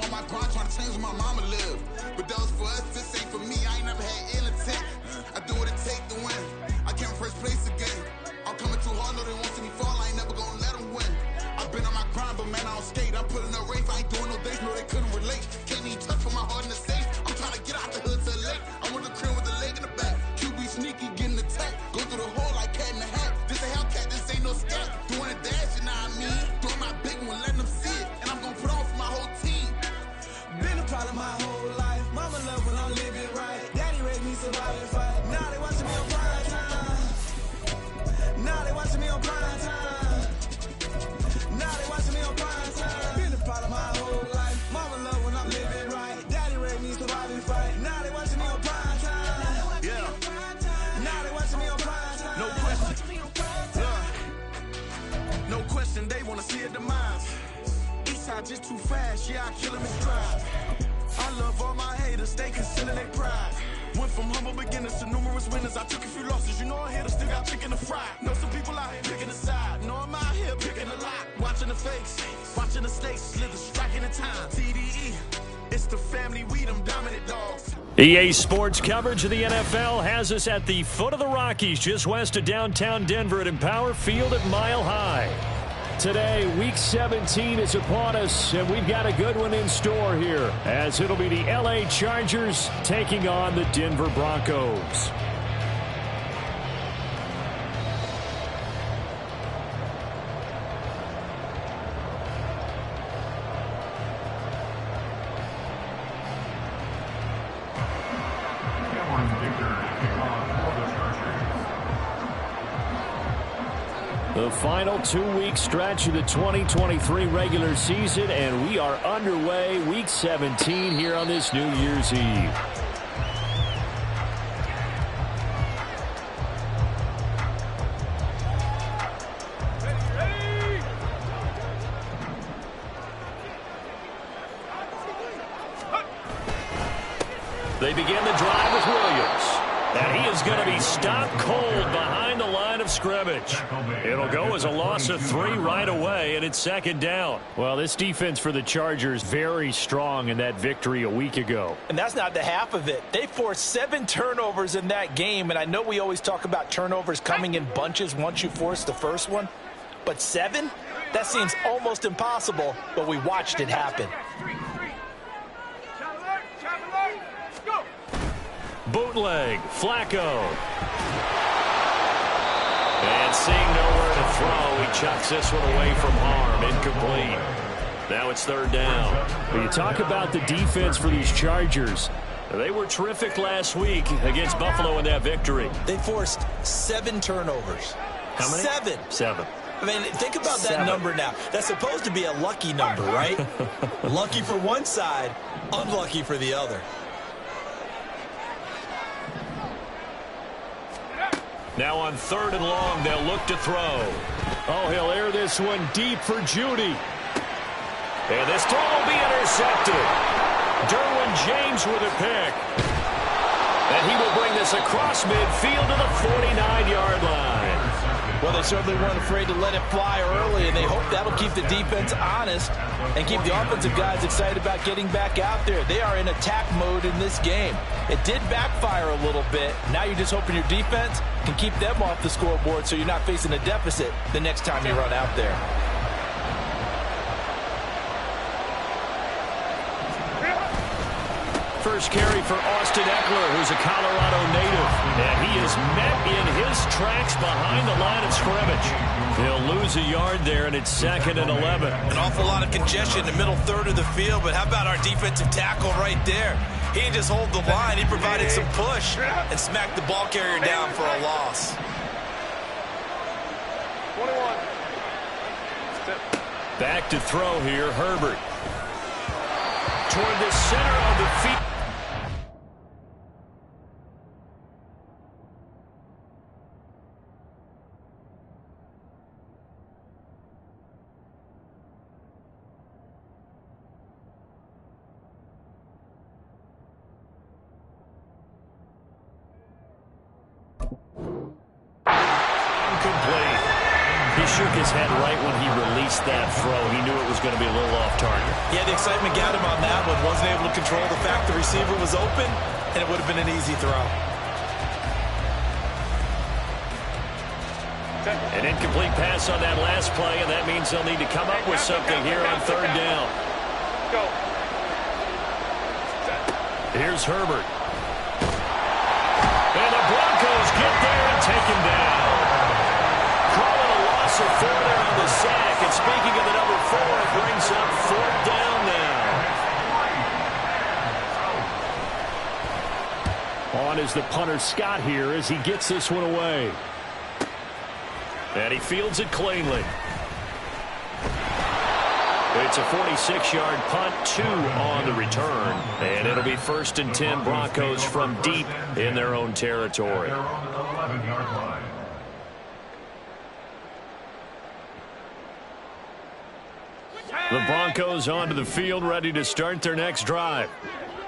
on my grind trying to change where my mama live. But that was for us, this ain't for me. I ain't never had ill intent. I do what it take to win. I came first place again. I'm coming too hard, no they won't see me fall. I ain't never gonna let them win. I've been on my grind, but man, I don't skate. I'm putting up race, I ain't doing no days, no they couldn't relate. Can't even touch for my heart in the safe. I'm trying to get out the hood to the lake. I'm with the crib with the leg in the back. QB sneaky, getting attacked. Go through the hole like cat in the hat. This a Hellcat, this ain't no scat. Doing a dash, you know what I mean? Doing my big one, letting them see it. And I'm gonna put on for my whole team. Been a problem my whole life. Mama love when I'm living right. Daddy raised me survive and fight. Now they watching me on prime time. Now they watching me on prime time. Now they watching me on prime time. Been a problem my whole life. Mama love when I'm living right. Daddy raised me survive and fight. Now they watching me on prime time. Yeah. Now they watching me on prime time. No question. No question, they wanna see a demise. Eastside just too fast, yeah, I kill him in stride. I love all my haters, they consider their pride. Went from humble beginners to numerous winners. I took a few losses, you know a hitter still got chicken to fry. Know some people out here picking a side. Know I'm out here picking a lot. Watching the face, watching the stakes, slither, striking the time. TDE, it's the family, we them dominant dogs. EA Sports coverage of the NFL has us at the foot of the Rockies, just west of downtown Denver at Empower Field at Mile High. Today, Week 17 is upon us, and we've got a good one in store here, as it'll be the LA Chargers taking on the Denver Broncos. The final 2-week stretch of the 2023 regular season, and we are underway Week 17 here on this New Year's Eve. They begin the drive with Williams. And he is going to be stopped cold behind the line of scrimmage. It'll go as a loss of 3 right away, and it's second down. Well, this defense for the Chargers very strong in that victory a week ago. And that's not the half of it. They forced 7 turnovers in that game, and I know we always talk about turnovers coming in bunches once you force the first one. But 7? That seems almost impossible, but we watched it happen. Bootleg, Flacco. And seeing nowhere to throw, he chucks this one away from harm. Incomplete. Now it's third down. When you talk about the defense for these Chargers, they were terrific last week against Buffalo in that victory. They forced 7 turnovers. How many? 7. I mean, think about that number now. That's supposed to be a lucky number, right? Lucky for one side, unlucky for the other. Now on 3rd and long, they'll look to throw. Oh, he'll air this one deep for Judy. And this throw will be intercepted. Derwin James with a pick. And he will bring this across midfield to the 49-yard line. Well, they certainly weren't afraid to let it fly early, and they hope that'll keep the defense honest and keep the offensive guys excited about getting back out there. They are in attack mode in this game. It did backfire a little bit. Now you're just hoping your defense can keep them off the scoreboard so you're not facing a deficit the next time you run out there. First carry for Austin Eckler, who's a Colorado native. And he is met in his tracks behind the line of scrimmage. He'll lose a yard there, and it's 2nd and 11. An awful lot of congestion in the middle third of the field, but how about our defensive tackle right there? He didn't just hold the line. He provided some push and smacked the ball carrier down for a loss. 21. Back to throw here, Herbert. Toward the center of the field. He shook his head right when he released that throw. He knew it was going to be a little off target. Yeah, the excitement got him on that one. Wasn't able to control the fact the receiver was open, and it would have been an easy throw. An incomplete pass on that last play, and that means they'll need to come up with something here on third down. Go. Here's Herbert. And the Broncos get there and take him down. Calling a loss of 4 there on the sack. And speaking of the number 4, it brings up fourth down now. On is the punter Scott here as he gets this one away. And he fields it cleanly. It's a 46-yard punt, 2 on the return. And it'll be 1st and 10 Broncos from deep in their own territory. The Broncos onto the field, ready to start their next drive.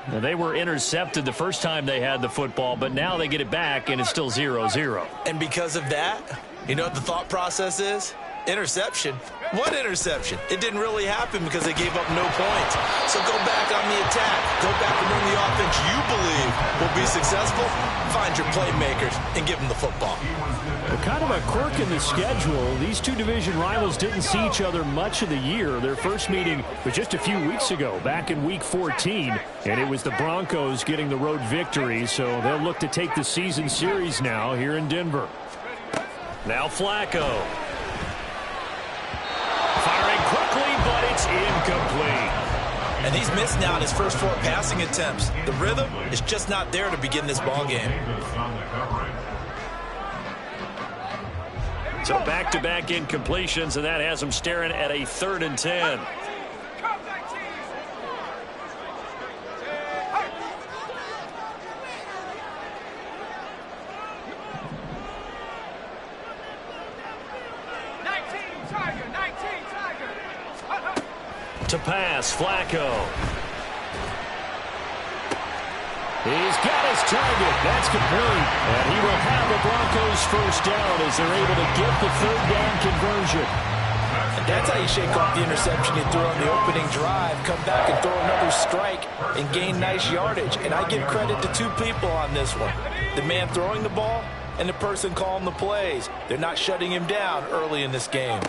Now, they were intercepted the first time they had the football, but now they get it back, and it's still 0-0. And because of that, you know what the thought process is? Interception. What interception? It didn't really happen because they gave up no points. So go back on the attack. Go back and run the offense you believe will be successful. Find your playmakers and give them the football. Well, kind of a quirk in the schedule. These two division rivals didn't see each other much of the year. Their first meeting was just a few weeks ago, back in Week 14. And it was the Broncos getting the road victory, so they'll look to take the season series now here in Denver. Now Flacco. Firing quickly, but it's incomplete. And he's missed now in his first 4 passing attempts. The rhythm is just not there to begin this ball game. So back-to-back incompletions, and that has him staring at a 3rd and 10. To pass, Flacco. He's got his target. That's complete. And he will have the Broncos first down as they're able to get the 3rd down conversion. And that's how you shake off the interception you threw on the opening drive. Come back and throw another strike and gain nice yardage. And I give credit to 2 people on this one. The man throwing the ball and the person calling the plays. They're not shutting him down early in this game.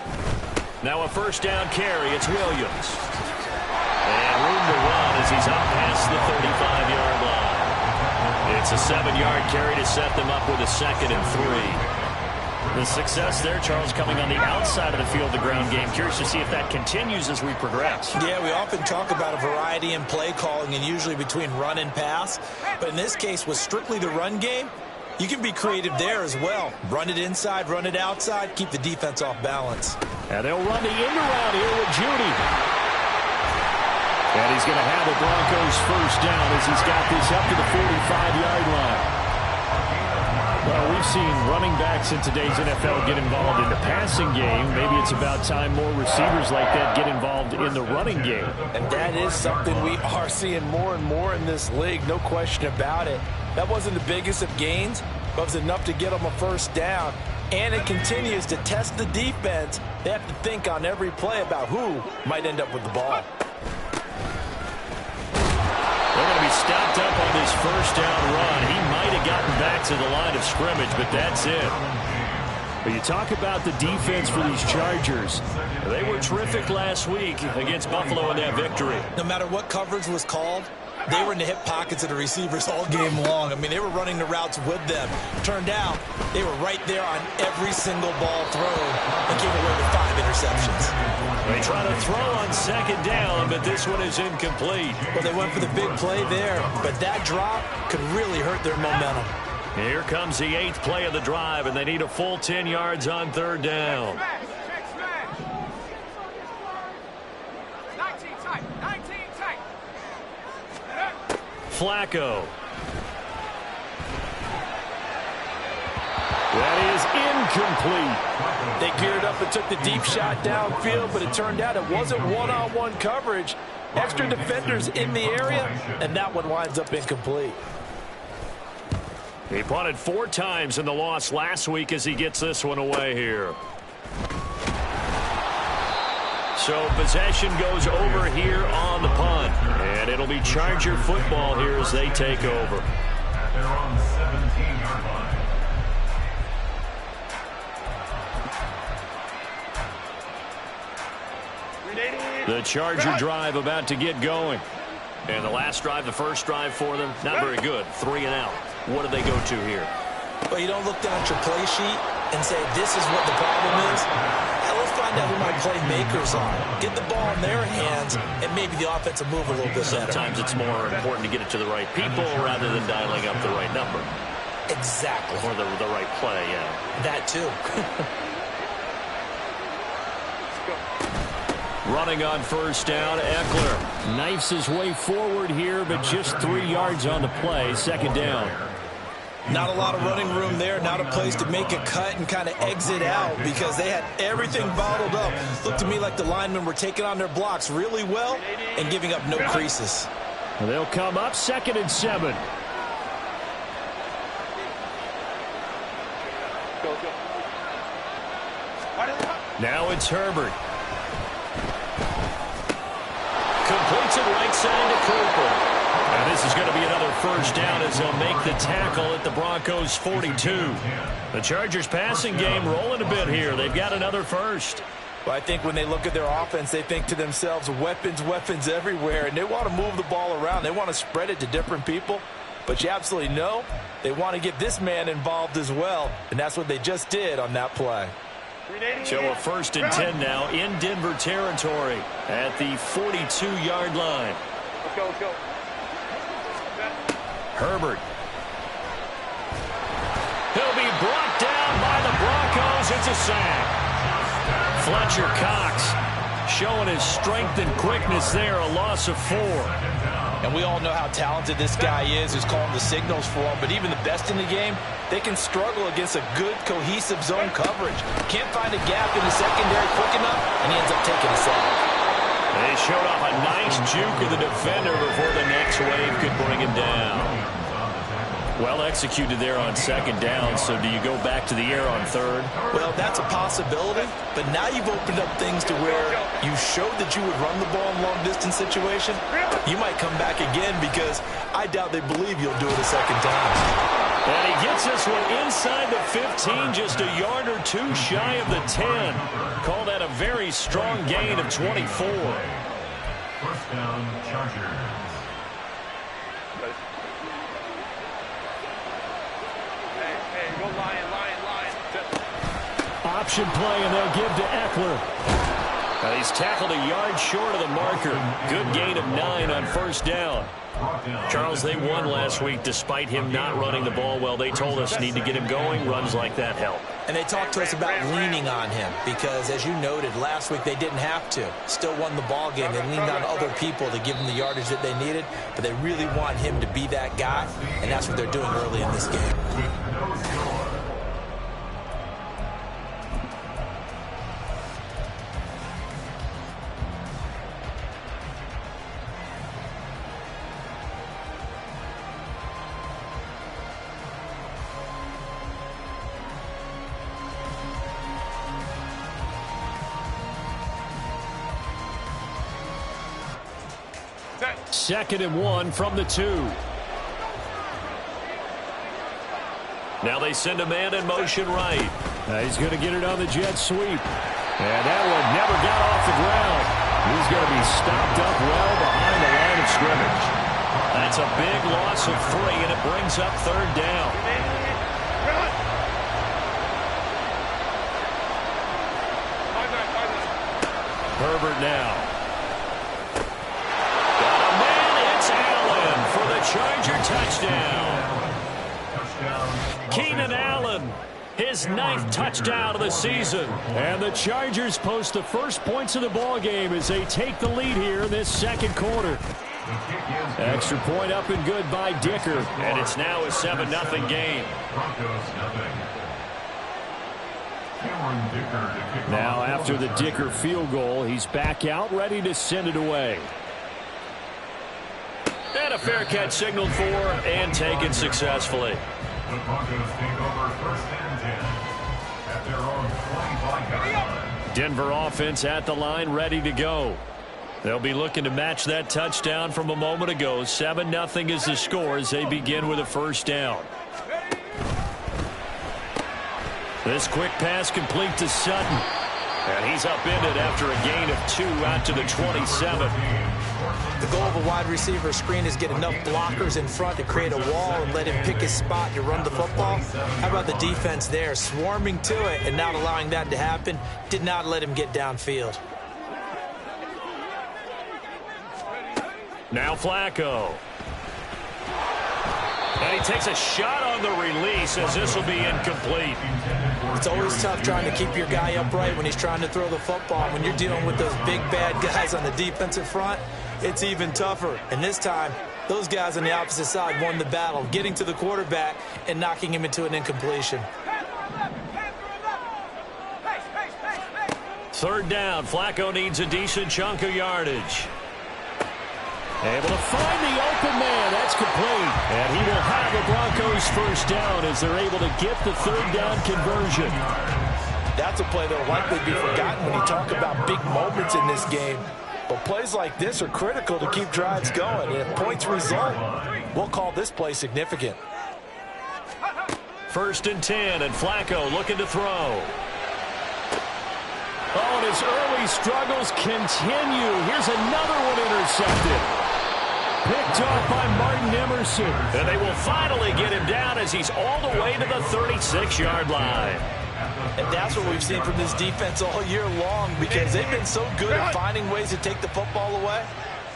Now a first down carry. It's Williams. And room to run as he's up past the 35-yard line. It's a 7-yard carry to set them up with a 2nd and 3. The success there, Charles, coming on the outside of the field, the ground game. Curious to see if that continues as we progress. Yeah, we often talk about a variety in play calling and usually between run and pass. But in this case, with strictly the run game, you can be creative there as well. Run it inside, run it outside, keep the defense off balance. And they'll run the end around here with Judy. And he's going to have the Broncos first down as he's got this up to the 45-yard line. Well, we've seen running backs in today's NFL get involved in the passing game. Maybe it's about time more receivers like that get involved in the running game. And that is something we are seeing more and more in this league, no question about it. That wasn't the biggest of gains, but it was enough to get them a first down. And it continues to test the defense. They have to think on every play about who might end up with the ball. They're going to be stopped up on this first down run. He might have gotten back to the line of scrimmage, but that's it. But you talk about the defense for these Chargers. They were terrific last week against Buffalo in that victory. No matter what coverage was called, they were in the hip pockets of the receivers all game long. I mean, they were running the routes with them. Turned out, they were right there on every single ball thrown and came away with 5 interceptions. They try to throw on 2nd down, but this one is incomplete. Well, they went for the big play there, but that drop could really hurt their momentum. Here comes the 8th play of the drive, and they need a full 10 yards on 3rd down. 19 tight. Flacco. That is incomplete. They geared up and took the deep shot downfield, but it turned out it wasn't one-on-one coverage. Extra defenders in the area, and that one winds up incomplete. He punted 4 times in the loss last week as he gets this one away here. So possession goes over here on the punt. And it'll be Charger football here as they take over. They're on the 17-yard line. The Charger drive about to get going. And the last drive, the first drive for them, not very good. 3 and out. What do they go to here? Well, you don't look down at your play sheet and say, this is what the problem is. Now, let's find out who my playmakers are. Get the ball in their hands, and maybe the offensive move a little bit better. Sometimes it's more important to get it to the right people rather than dialing up the right number. Exactly. Or the right play, yeah. That, too. Running on first down, Eckler knifes his way forward here, but just 3 yards on the play. Second down. Not a lot of running room there. Not a place to make a cut and kind of exit out because they had everything bottled up. Looked to me like the linemen were taking on their blocks really well and giving up no creases. They'll come up 2nd and 7. Now it's Herbert. Completes it right side to Cooper. And this is going to be another first down as they'll make the tackle at the Broncos' 42. The Chargers passing game rolling a bit here. They've got another first. Well, I think when they look at their offense, they think to themselves, weapons, weapons everywhere, and they want to move the ball around. They want to spread it to different people. But you absolutely know they want to get this man involved as well, and that's what they just did on that play. So a 1st and 10 now in Denver territory at the 42-yard line. Let's go, let's go. Herbert. He'll be brought down by the Broncos. It's a sack. Fletcher Cox showing his strength and quickness there, a loss of 4. And we all know how talented this guy is who's calling the signals for him. But even the best in the game, they can struggle against a good, cohesive zone coverage. Can't find a gap in the secondary quick enough, and he ends up taking a sack. They showed off a nice juke of the defender before the next wave could bring him down. Well executed there on 2nd down, so do you go back to the air on 3rd? Well, that's a possibility, but now you've opened up things to where you showed that you would run the ball in long-distance situation. You might come back again because I doubt they believe you'll do it a 2nd time. And he gets this one inside the 15, just a yard or 2 shy of the 10. Call that a very strong gain of 24. First down, Chargers. Go Lion. Option play, and they'll give to Eckler. He's tackled a yard short of the marker. Good gain of 9 on first down. Charles, they won last week despite him not running the ball well. They told us need to get him going. Runs like that help. And they talked to us about leaning on him because, as you noted, last week they didn't have to. Still won the ball game. They leaned on other people to give them the yardage that they needed, but they really want him to be that guy, and that's what they're doing early in this game. Second and 1 from the 2. Now they send a man in motion right. He's going to get it on the jet sweep. And that one never got off the ground. He's going to be stopped up well behind the line of scrimmage. That's a big loss of 3, and it brings up 3rd down. Herbert now. Charger touchdown. Keenan Allen, his 9th touchdown of the season. And the Chargers post the first points of the ball game as they take the lead here in this 2nd quarter. Extra point up and good by Dicker. And it's now a 7-0 game. Now after the Dicker field goal, he's back out ready to send it away. And a fair catch signaled for and taken successfully. The Broncos take over 1st and 10 at their own 25-yard line. Denver offense at the line, ready to go. They'll be looking to match that touchdown from a moment ago. 7-0 is the score as they begin with a first down. This quick pass complete to Sutton. And he's upended after a gain of 2 out to the 27. The goal of a wide receiver screen is get enough blockers in front to create a wall and let him pick his spot to run the football. How about the defense there, swarming to it and not allowing that to happen? Did not let him get downfield. Now Flacco. And he takes a shot on the release as this will be incomplete. It's always tough trying to keep your guy upright when he's trying to throw the football. When you're dealing with those big, bad guys on the defensive front, it's even tougher. And this time, those guys on the opposite side won the battle, getting to the quarterback and knocking him into an incompletion. Third down. Flacco needs a decent chunk of yardage. Able to find the open man. That's complete. And he will have the Broncos first down as they're able to get the third down conversion. That's a play that will likely be forgotten when you talk about big moments in this game. But plays like this are critical to keep drives going. And if points result, we'll call this play significant. 1st and 10, and Flacco looking to throw. Oh, and his early struggles continue. Here's another one intercepted. Picked off by Martin Emerson. And they will finally get him down as he's all the way to the 36-yard line. And that's what we've seen from this defense all year long, because they've been so good at finding ways to take the football away.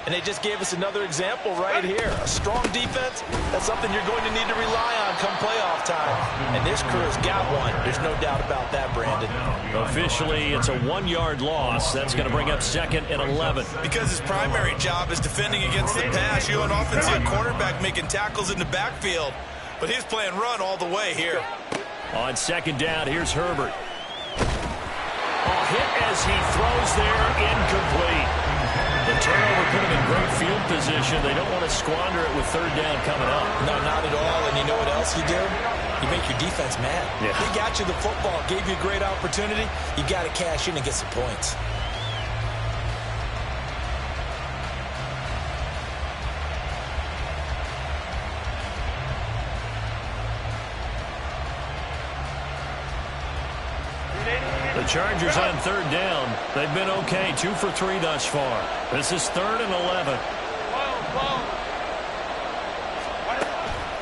And they just gave us another example right here. A strong defense, that's something you're going to need to rely on come playoff time. And this crew's got one. There's no doubt about that, Brandon. Officially, it's a 1-yard loss. That's going to bring up 2nd and 11. Because his primary job is defending against the pass. You don't often see a quarterback making tackles in the backfield. But he's playing run all the way here. On 2nd down, here's Herbert. Hit as he throws there, incomplete. The turnover put him in great field position. They don't want to squander it with 3rd down coming up. No, not at all. And you know what else you do? You make your defense mad. Yeah. They got you the football, gave you a great opportunity. You got to cash in and get some points. The Chargers on 3rd down. They've been okay, 2 for 3 thus far. This is 3rd and 11.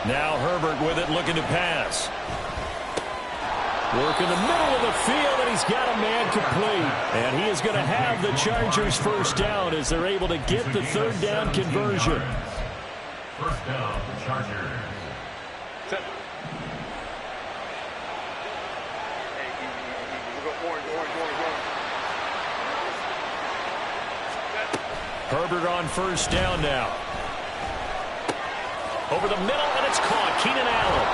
Now Herbert with it, looking to pass. Work in the middle of the field, and he's got a man complete. And he is going to have the Chargers first down as they're able to get the 3rd down conversion. First down, Chargers. Herbert on 1st down now. Over the middle, and it's caught. Keenan Allen.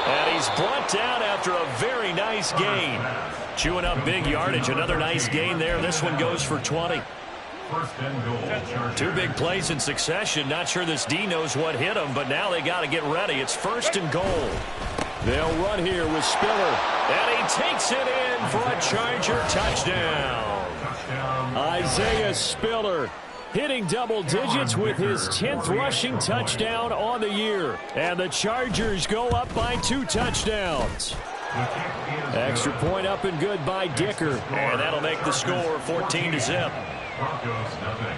And he's brought down after a very nice gain. Chewing up big yardage. Another nice gain there. This one goes for 20. First and goal, Chargers. 2 big plays in succession. Not sure this D knows what hit him, but now they got to get ready. It's 1st and goal. They'll run here with Spiller. And he takes it in for a Charger touchdown. Isaiah Spiller hitting double digits with his 10th rushing touchdown on the year. And the Chargers go up by 2 touchdowns. Extra point up and good by Dicker. And that'll make the score 14-0. Broncos, nothing.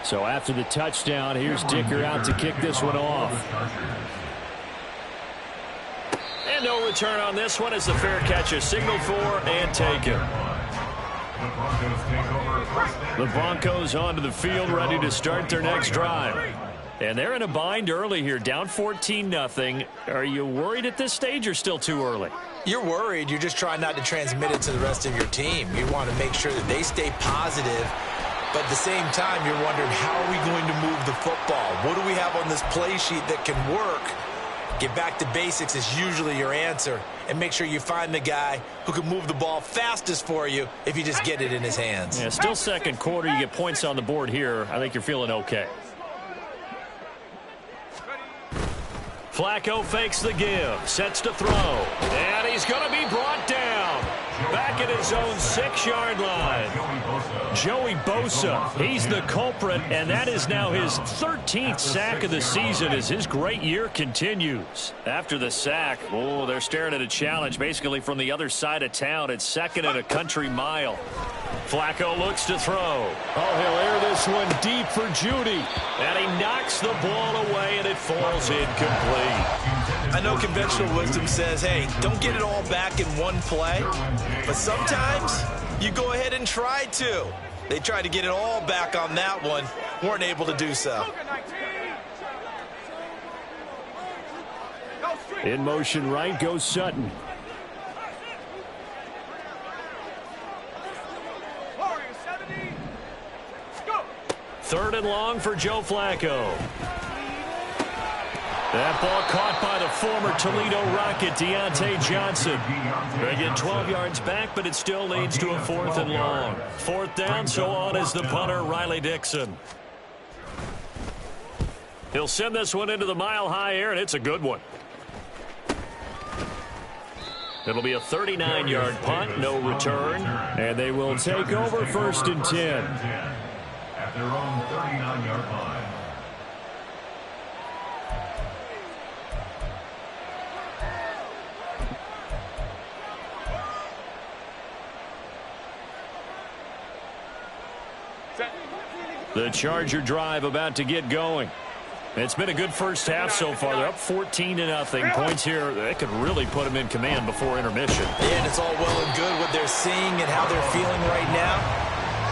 So after the touchdown, here's Dicker out to kick this one off. And no return on this one as the fair catch is signaled for and taken. The Broncos onto the field, ready to start their next drive. And they're in a bind early here, down 14-0. Are you worried at this stage or still too early? You're worried. You're just trying not to transmit it to the rest of your team. You want to make sure that they stay positive. But at the same time, you're wondering, how are we going to move the football? What do we have on this play sheet that can work? Get back to basics is usually your answer. And make sure you find the guy who can move the ball fastest for you if you just get it in his hands. Yeah, still 2nd quarter. You get points on the board here. I think you're feeling okay. Flacco fakes the give. Sets to throw. And he's going to be brought down. back at his own 6-yard line. Joey Bosa, he's the culprit, and that is now his 13th sack of the season as his great year continues. After the sack, they're staring at a challenge basically from the other side of town. It's 2nd and a country mile. Flacco looks to throw. Oh, he'll air this one deep for Judy. And he knocks the ball away, and it falls incomplete. I know conventional wisdom says, hey, don't get it all back in one play. But sometimes you go ahead and try to. They tried to get it all back on that one. Weren't able to do so. In motion right goes Sutton. 3rd and long for Joe Flacco. That ball caught by the former Toledo Rocket, Deontay Johnson. They get 12 yards back, but it still leads to a 4th and long. 4th down, so on is the punter, Riley Dixon. He'll send this one into the mile-high air, and it's a good one. It'll be a 39-yard punt, no return, and they will take over 1st and 10. At their own 39-yard line. The Charger drive about to get going. It's been a good first half so far. They're up 14-0. Points here, they could really put them in command before intermission. Yeah, and it's all well and good what they're seeing and how they're feeling right now.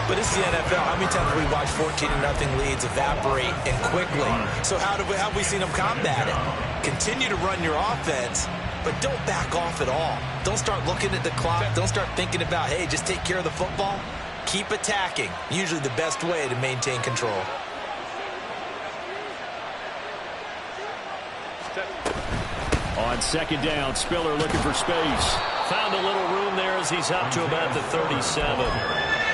But it's the NFL. How many times have we watched 14-0 leads evaporate and quickly? So how have we seen them combat it? Continue to run your offense, but don't back off at all. Don't start looking at the clock. Don't start thinking about, hey, just take care of the football. Keep attacking. Usually the best way to maintain control. On 2nd down, Spiller looking for space. Found a little room there as he's up to about the 37.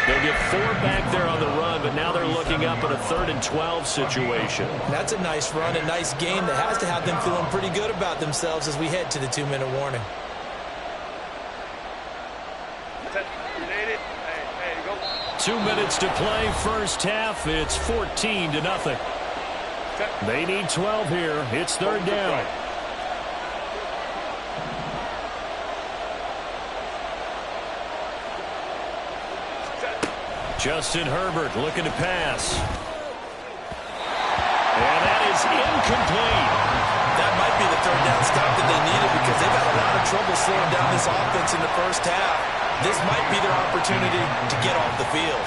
They'll get 4 back there on the run, but now they're looking up at a 3rd and 12 situation. That's a nice run, a nice game that has to have them feeling pretty good about themselves as we head to the 2-minute warning. Hey, go. 2 minutes to play, first half. It's 14-0. They need 12 here. It's 3rd down. Justin Herbert looking to pass. And that is incomplete. That might be the 3rd down stop that they needed because they've had a lot of trouble slowing down this offense in the first half. This might be their opportunity to get off the field.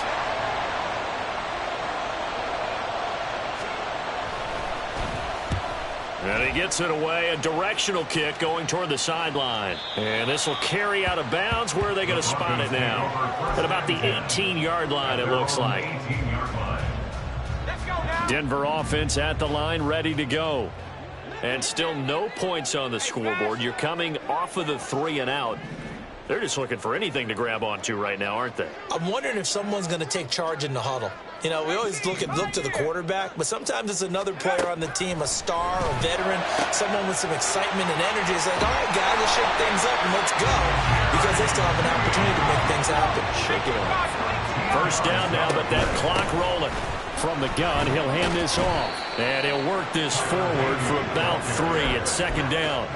And he gets it away, a directional kick going toward the sideline. And this will carry out of bounds. Where are they going to spot it now? At about the 18-yard line, it looks like. Denver offense at the line, ready to go. And still no points on the scoreboard. You're coming off of the 3 and out. They're just looking for anything to grab onto right now, aren't they? I'm wondering if someone's going to take charge in the huddle. You know, we always look to the quarterback, but sometimes it's another player on the team, a star, a veteran, someone with some excitement and energy. It's like, all right, guys, let's shake things up and let's go, because they still have an opportunity to make things happen. Shake it up. First down now, but that clock rolling. From the gun, he'll hand this off. And he'll work this forward for about 3 at 2nd down.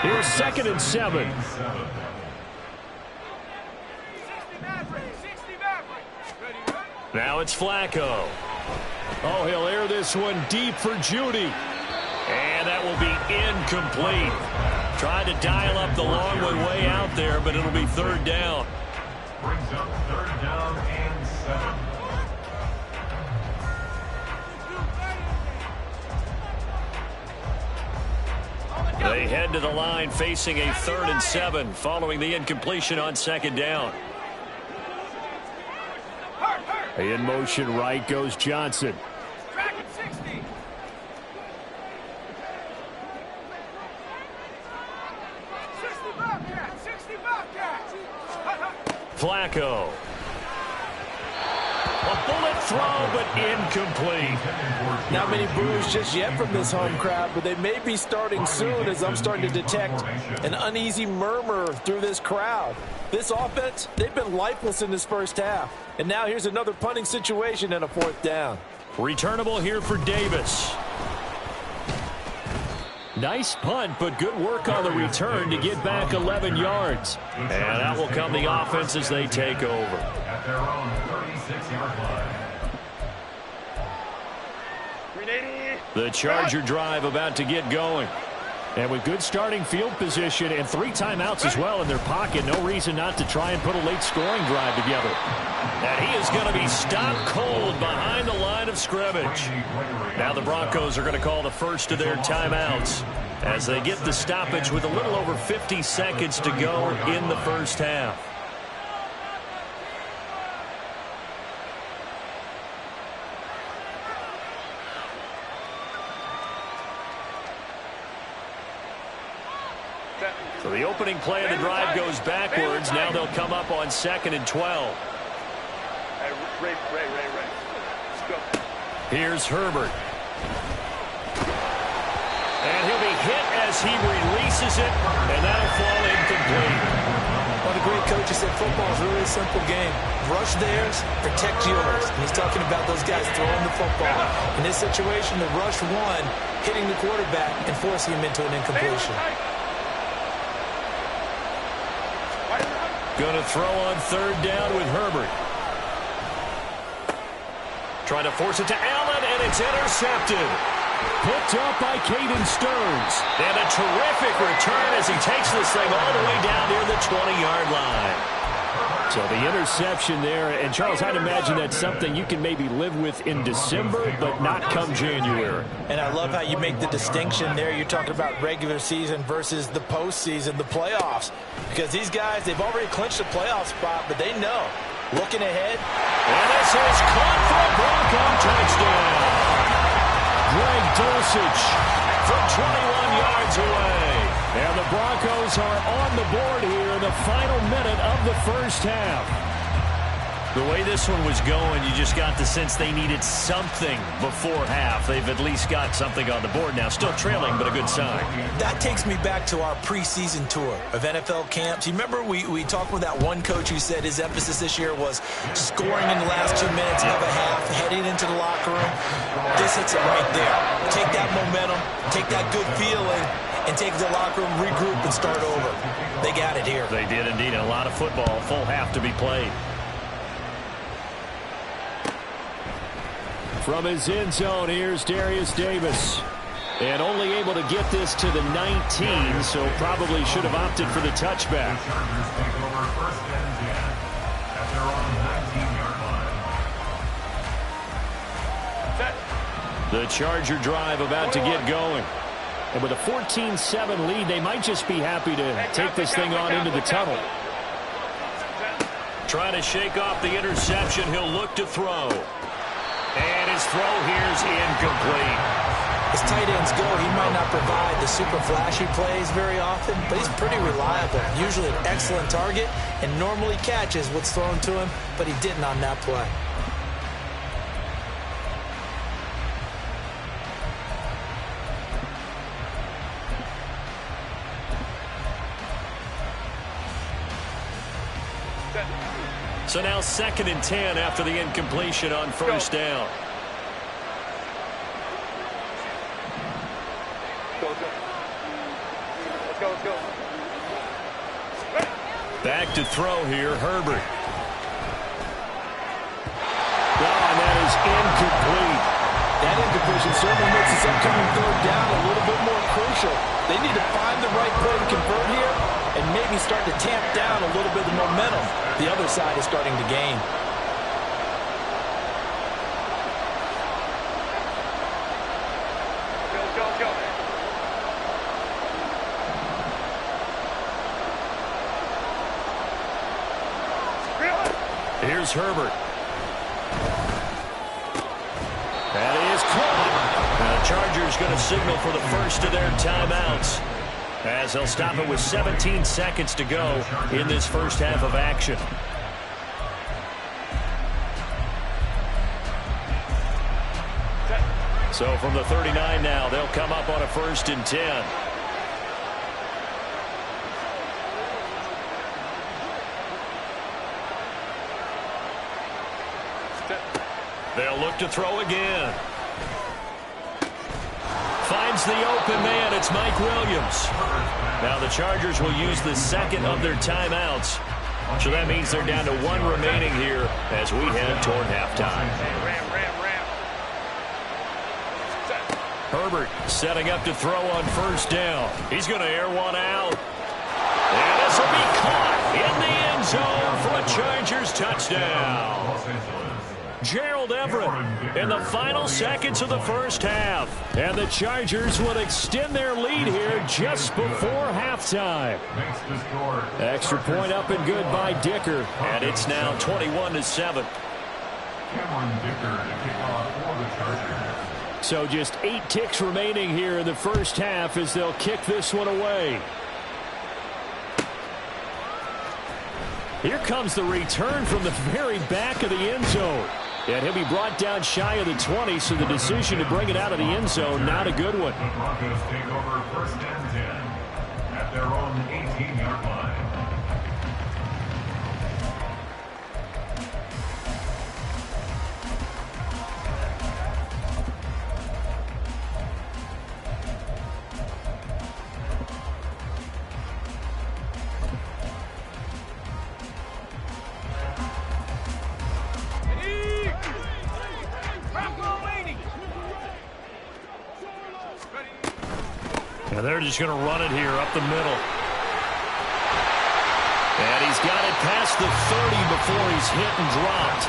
Here's 2nd and 7. Now it's Flacco. Oh, he'll air this one deep for Judy. And that will be incomplete. Tried to dial up the long one way out there, but it'll be 3rd down. Brings up 3rd down and 7. They head to the line facing a 3rd and 7 following the incompletion on 2nd down. In motion right goes Johnson. Flacco. A bullet throw, but incomplete. Not many boos just yet from this home crowd, but they may be starting soon as I'm starting to detect an uneasy murmur through this crowd. This offense, they've been lifeless in this first half. And now here's another punting situation and a 4th down. Returnable here for Davis. Nice punt, but good work on the return to get back 11 yards. And that will come the offense as they take over. At their own 36-yard line. The Charger drive about to get going. And with good starting field position and 3 timeouts as well in their pocket, no reason not to try and put a late scoring drive together. And he is going to be stopped cold behind the line of scrimmage. Now the Broncos are going to call the first of their timeouts as they get the stoppage with a little over 50 seconds to go in the first half. So the opening play of the drive goes backwards. Now they'll come up on 2nd and 12. Hey, Ray. Let's go. Here's Herbert. And he'll be hit as he releases it, and that'll fall incomplete. One of the great coaches said football is really a simple game. Rush theirs, protect yours. And he's talking about those guys throwing the football. In this situation, the rush one, hitting the quarterback and forcing him into an incompletion. Going to throw on 3rd down with Herbert. Trying to force it to Allen, and it's intercepted. Picked up by Caden Stearns. And a terrific return as he takes this thing all the way down near the 20-yard line. So the interception there, and Charles, I'd imagine that's something you can maybe live with in December, but not come January. And I love how you make the distinction there. You're talking about regular season versus the postseason, the playoffs. Because these guys, they've already clinched a playoff spot, but they know. Looking ahead. And this is caught for a Bronco touchdown. Greg Dulcich from 21 yards away. And the Broncos are on the board here in the final minute of the first half. The way this one was going, you just got the sense they needed something before half. They've at least got something on the board now. Still trailing, but a good sign. That takes me back to our preseason tour of NFL camps. You remember we talked with that one coach who said his emphasis this year was scoring in the last 2 minutes of a half, heading into the locker room. This hits it right there. Take that momentum, take that good feeling, and take the locker room, regroup, and start over. They got it here. They did indeed. A lot of football, full half to be played. From his end zone, here's Darius Davis. And only able to get this to the 19, so probably should have opted for the touchback. The Chargers take over 1st and 10 at their own 19-yard line. The Charger drive about to get going. And with a 14-7 lead, they might just be happy to take this thing on into the tunnel. Trying to shake off the interception. He'll look to throw. And his throw here's incomplete. As tight ends go, he might not provide the super flashy plays very often, but he's pretty reliable. Usually an excellent target and normally catches what's thrown to him, but he didn't on that play. So now 2nd and 10 after the incompletion on 1st down. Let's go. Back to throw here, Herbert. And that is incomplete. That incompletion certainly makes this upcoming 3rd down a little bit more crucial. They need to find the right play to convert here and maybe start to tamp down a little bit of the momentum the other side is starting to gain. Go. Here's Herbert. That is caught. Now the Chargers going to signal for the first of their timeouts, as they'll stop it with 17 seconds to go in this first half of action. So from the 39 now, they'll come up on a 1st and 10. They'll look to throw again. Finds the open man. It's Mike Williams. Now the Chargers will use the second of their timeouts. So that means they're down to 1 remaining here as we head toward halftime. Herbert setting up to throw on 1st down. He's going to air one out. And this will be caught in the end zone for a Chargers touchdown. Gerald Everett in the final seconds of the 1st half. And the Chargers will extend their lead here just before halftime. Extra point up and good by Dicker. And it's now 21-7. So just 8 ticks remaining here in the 1st half as they'll kick this one away. Here comes the return from the very back of the end zone. And he'll be brought down shy of the 20, so the decision to bring it out of the end zone, not a good one. The Broncos take over 1st and 10 at their own 18-yard line. And they're just going to run it here up the middle. And he's got it past the 30 before he's hit and dropped.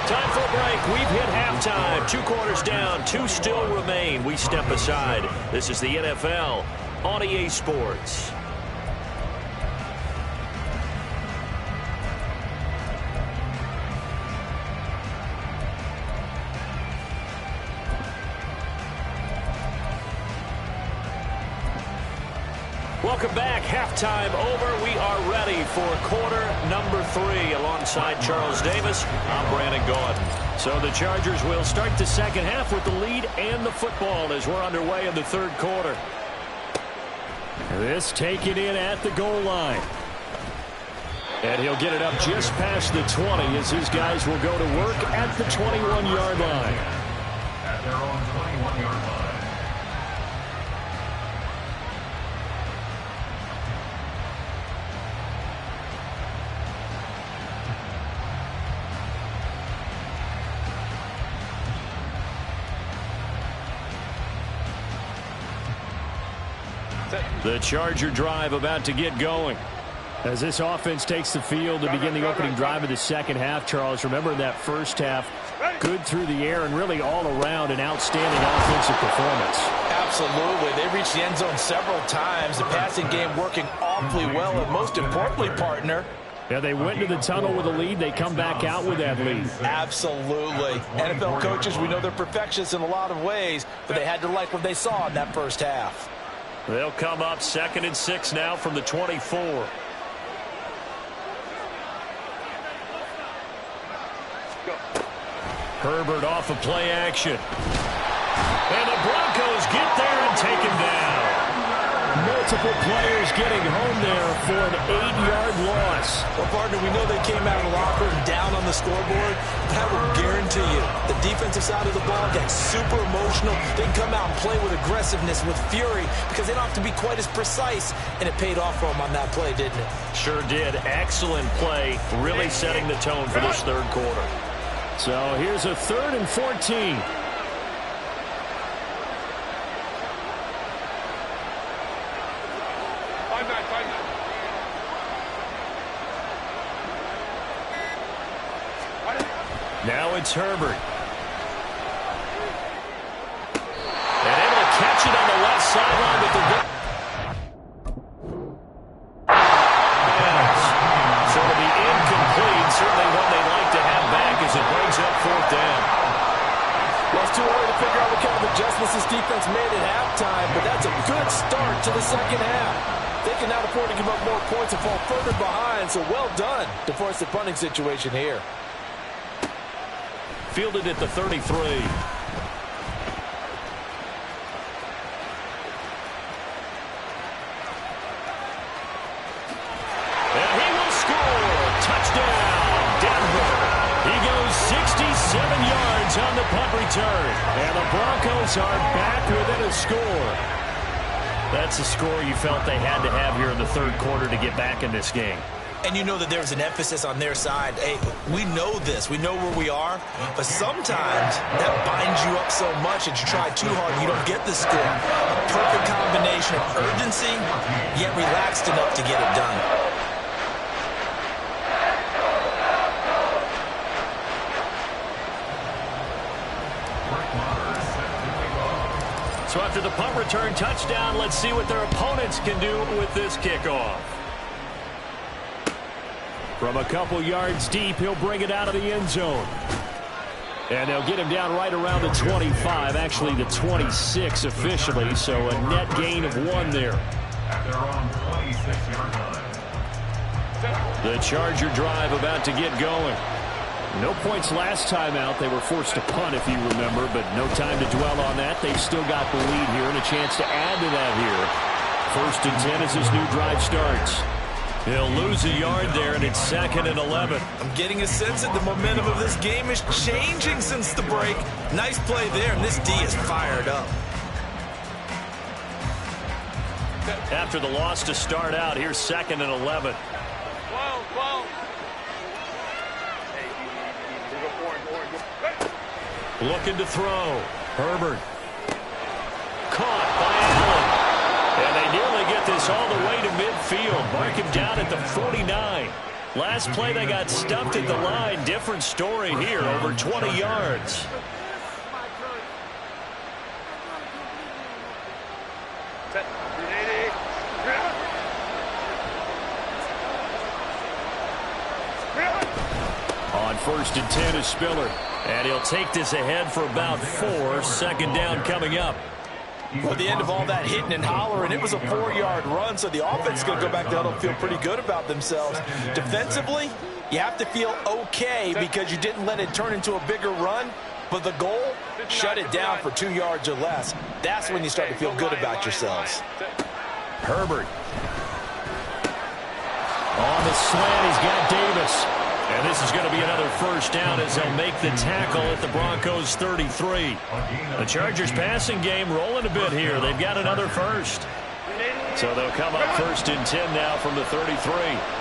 Time for a break. We've hit halftime. 2 quarters down. 2 still remain. We step aside. This is the NFL on EA Sports. Welcome back. Halftime over. We are ready for quarter number 3 alongside Charles Davis. I'm Brandon Gaudin. So the Chargers will start the second half with the lead and the football as we're underway in the 3rd quarter. This taken in at the goal line. And he'll get it up just past the 20 as his guys will go to work at the 21-yard line. At their own 21-yard line. The Charger drive about to get going. As this offense takes the field to begin the opening drive of the second half, Charles, remember in that first half, good through the air and really all around an outstanding offensive performance. Absolutely. They reached the end zone several times. The passing game working awfully well, and most importantly, partner, yeah, they went into the tunnel with a lead. They come back out with that lead. Absolutely. NFL coaches, we know they're perfectionists in a lot of ways, but they had to like what they saw in that first half. They'll come up 2nd and 6 now from the 24. Herbert off of play action. And the Broncos get there and take him down. Multiple players getting home there for an 8-yard loss. Well, partner, we know they came out of the locker room down on the scoreboard, but I will guarantee you the defensive side of the ball got super emotional. They can come out and play with aggressiveness, with fury, because they don't have to be quite as precise, and it paid off for them on that play, didn't it? Sure did. Excellent play, really setting the tone for this 3rd quarter. So here's a 3rd and 14. Now it's Herbert. And able to catch it on the left sideline with the good. So it'll be incomplete. Certainly one they'd like to have back as it brings up 4th down. Well, it's too early to figure out what kind of adjustments this defense made at halftime, but that's a good start to the second half. They cannot afford to give up more points and fall further behind, so well done to force the punting situation here. Fielded at the 33. Yards on the punt return. And the Broncos are back within a score. That's a score you felt they had to have here in the third quarter to get back in this game. And you know that there's an emphasis on their side. Hey, we know this. We know where we are. But sometimes that binds you up so much that you try too hard and you don't get the score. A perfect combination of urgency, yet relaxed enough to get it done. So after the punt return touchdown, let's see what their opponents can do with this kickoff. From a couple yards deep, he'll bring it out of the end zone. And they'll get him down right around the 25, actually the 26 officially, so a net gain of 1 there. At their own 26-yard line. The Charger drive about to get going. No points last time out. They were forced to punt, if you remember, but no time to dwell on that. They've still got the lead here and a chance to add to that here. 1st and 10 as this new drive starts. He'll lose a yard there, and it's 2nd and 11. I'm getting a sense that the momentum of this game is changing since the break. Nice play there, and this D is fired up. After the loss to start out, here's 2nd and 11. Looking to throw. Herbert. Caught by Allen. And they nearly get this all the way to midfield. Mark him down at the 49. Last play they got stuffed at the line. Different story here, over 20 yards. On 1st and 10 is Spiller. And he'll take this ahead for about 4. 2nd down coming up. Well, the end of all that hitting and hollering, it was a 4-yard run, so the offense is going to go back down and feel pretty good about themselves. Defensively, you have to feel okay because you didn't let it turn into a bigger run, but the goal, shut it down for 2 yards or less. That's when you start to feel good about yourselves. Herbert. On the slant, he's got Davis. And this is going to be another 1st down as they'll make the tackle at the Broncos 33. The Chargers passing game rolling a bit here. They've got another 1st. So they'll come up 1st and 10 now from the 33.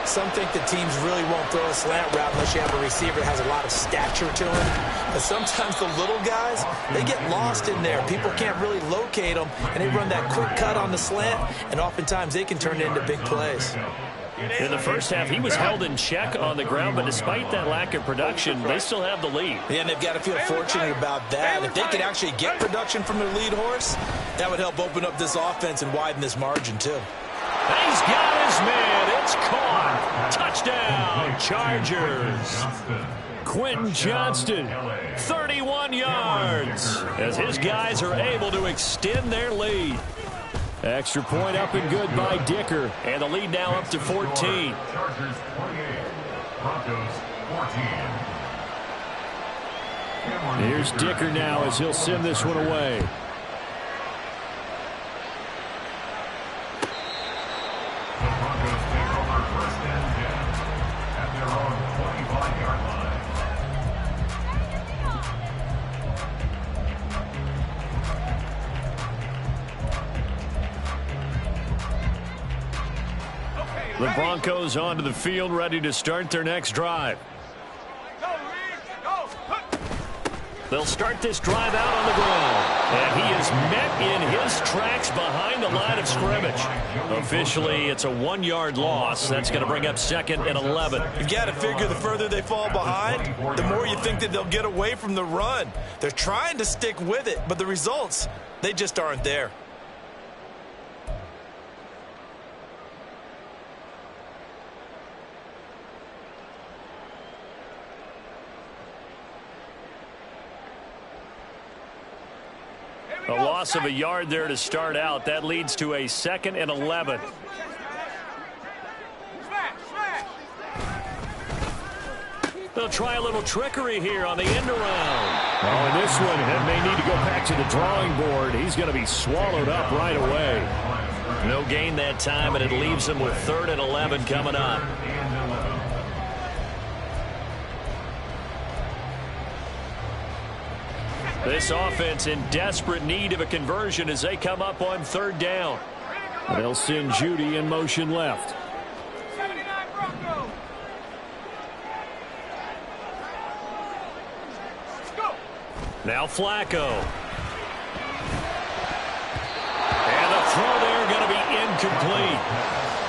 Some think the teams really won't throw a slant route unless you have a receiver that has a lot of stature to him. But sometimes the little guys, they get lost in there. People can't really locate them, and they run that quick cut on the slant, and oftentimes they can turn it into big plays. In the first half, he was held in check on the ground, but despite that lack of production, they still have the lead. Yeah, and they've got to feel fortunate about that. If they could actually get production from their lead horse, that would help open up this offense and widen this margin, too. He's got his man. It's caught. Touchdown, Chargers. Quentin Johnston, 31 yards, as his guys are able to extend their lead. Extra point up and good by Dicker. And the lead now up to 14. Chargers 28, Broncos 14. Here's Dicker now as he'll send this one away. The Broncos take over 1st and 10 at their own 25-yard line. The Broncos onto the field, ready to start their next drive. They'll start this drive out on the ground. And he is met in his tracks behind the line of scrimmage. Officially, it's a 1-yard loss. That's going to bring up 2nd and 11. You've got to figure the further they fall behind, the more you think that they'll get away from the run. They're trying to stick with it, but the results, they just aren't there. A loss of a yard there to start out. That leads to a 2nd and 11. They'll try a little trickery here on the end around. Oh, and this one may need to go back to the drawing board. He's going to be swallowed up right away. No gain that time, and it leaves him with 3rd and 11 coming up. This offense in desperate need of a conversion as they come up on third down. They'll send Judy in motion left. Now Flacco. And the throw there going to be incomplete.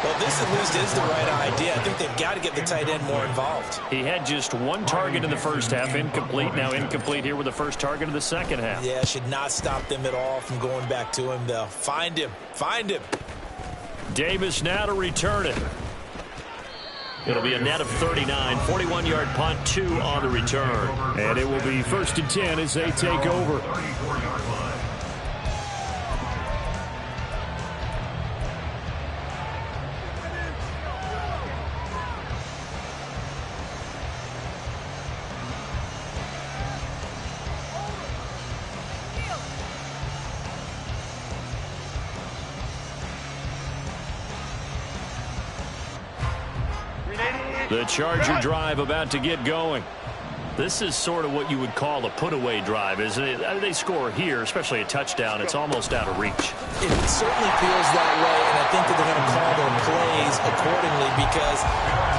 Well, this at least is the right idea. I think they've got to get the tight end more involved. He had just one target in the first half, incomplete. Now incomplete here with the first target of the second half. Yeah, should not stop them at all from going back to him. They'll find him. Find him. Davis now to return it. It'll be a net of 39, 41-yard punt, 2 on the return. And it will be 1st and 10 as they take over. The Charger drive about to get going. This is sort of what you would call a put-away drive, isn't it? They score here, especially a touchdown. It's almost out of reach. It certainly feels that way, and I think that they're going to call their plays accordingly because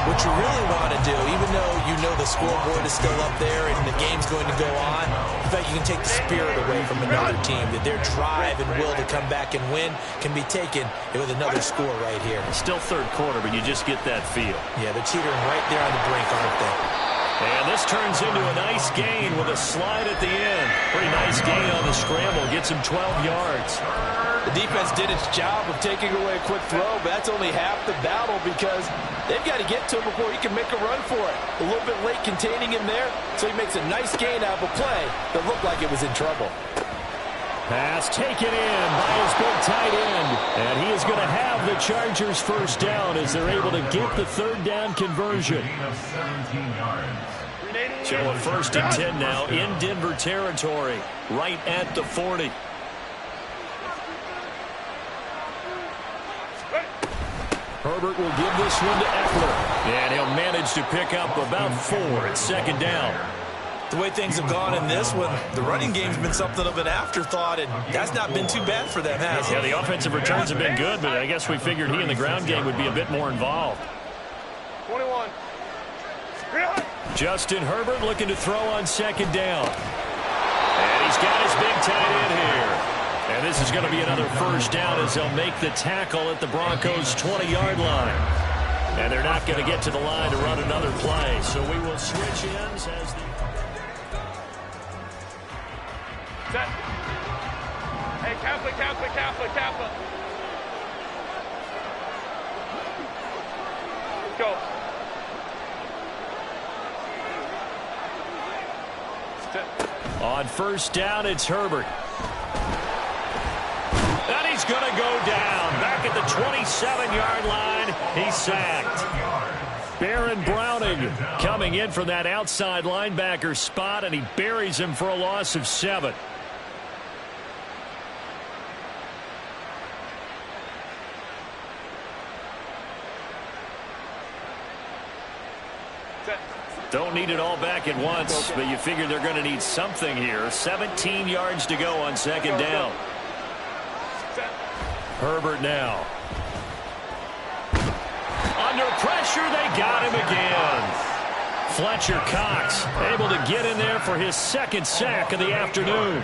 what you really want to do, even though you know the scoreboard is still up there and the game's going to go on, in fact, you can take the spirit away from another team, that their drive and will to come back and win can be taken with another score right here. Still third quarter, but you just get that feel. Yeah, they're teetering right there on the brink, aren't they? And this turns into a nice gain with a slide at the end. Pretty nice gain on the scramble. Gets him 12 yards. The defense did its job of taking away a quick throw, but that's only half the battle because they've got to get to him before he can make a run for it. A little bit late containing him there, so he makes a nice gain out of a play that looked like it was in trouble. Pass taken in by his big tight end. And he is going to have the Chargers first down as they're able to get the third down conversion. So a 1st and 10 now in Denver territory, right at the 40. Herbert will give this one to Eckler. And he'll manage to pick up about 4 at second down. The way things have gone in this one, the running game's been something of an afterthought, and that's not been too bad for them, has it? Yeah, the offensive returns have been good, but I guess we figured he in the ground game would be a bit more involved. 21. Justin Herbert looking to throw on second down. And he's got his big tight end here. And this is going to be another first down as they'll make the tackle at the Broncos' 20-yard line. And they're not going to get to the line to run another play. So we will switch ends as the... Set. Hey, Kaplan. Let's go. Set. On first down, it's Herbert. And he's going to go down. Back at the 27-yard line, he's sacked. Baron Browning coming in from that outside linebacker spot, and he buries him for a loss of 7. Don't need it all back at once, but you figure they're going to need something here. 17 yards to go on second down. Herbert now. Under pressure, they got him again. Fletcher Cox able to get in there for his second sack of the afternoon.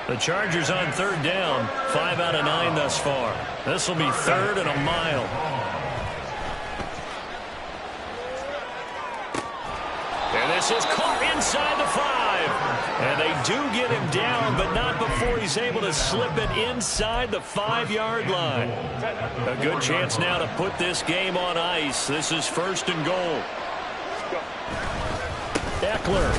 The Chargers on third down, 5 out of 9 thus far. This will be 3rd and a mile. And this is caught inside the 5. And they do get him down, but not before he's able to slip it inside the 5-yard line. A good chance now to put this game on ice. This is 1st and goal. Eckler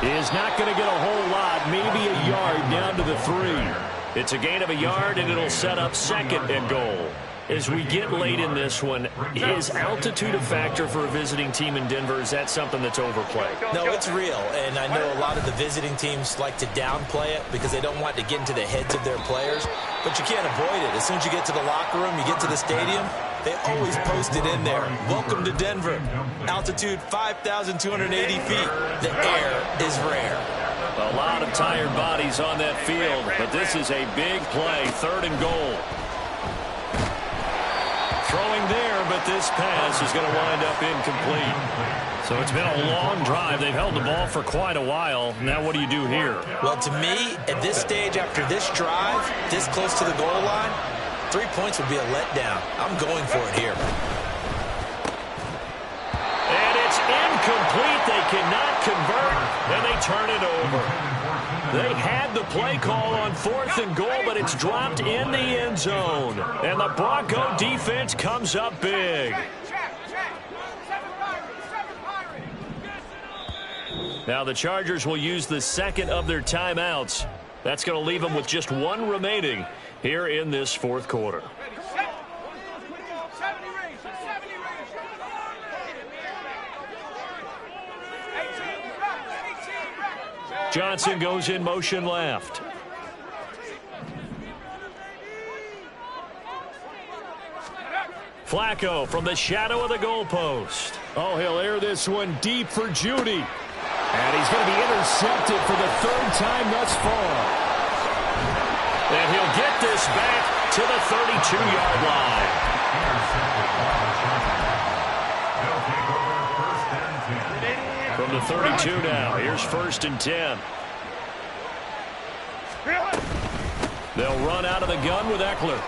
is not going to get a whole lot, maybe a yard down to the 3. It's a gain of a yard, and it'll set up 2nd and goal. As we get late in this one, is altitude a factor for a visiting team in Denver? Is that something that's overplayed? No, it's real, and I know a lot of the visiting teams like to downplay it because they don't want to get into the heads of their players, but you can't avoid it. As soon as you get to the locker room, you get to the stadium, they always post it in there. Welcome to Denver. Altitude 5,280 feet. The air is rare. A lot of tired bodies on that field, but this is a big play, 3rd and goal. Throwing there, but this pass is going to wind up incomplete. So it's been a long drive. They've held the ball for quite a while. Now what do you do here? Well, to me, at this stage, after this drive, this close to the goal line, 3 points would be a letdown. I'm going for it here. And it's incomplete. They cannot convert, and they turn it over. They had the play call on 4th and goal, but it's dropped in the end zone. And the Bronco defense comes up big. Now the Chargers will use the 2nd of their timeouts. That's going to leave them with just 1 remaining here in this 4th quarter. Johnson goes in motion left. Flacco from the shadow of the goalpost. Oh, he'll air this one deep for Judy. And he's going to be intercepted for the 3rd time thus far. And he'll get this back to the 32-yard line. From the 32 now, here's 1st and 10. They'll run out of the gun with Eckler.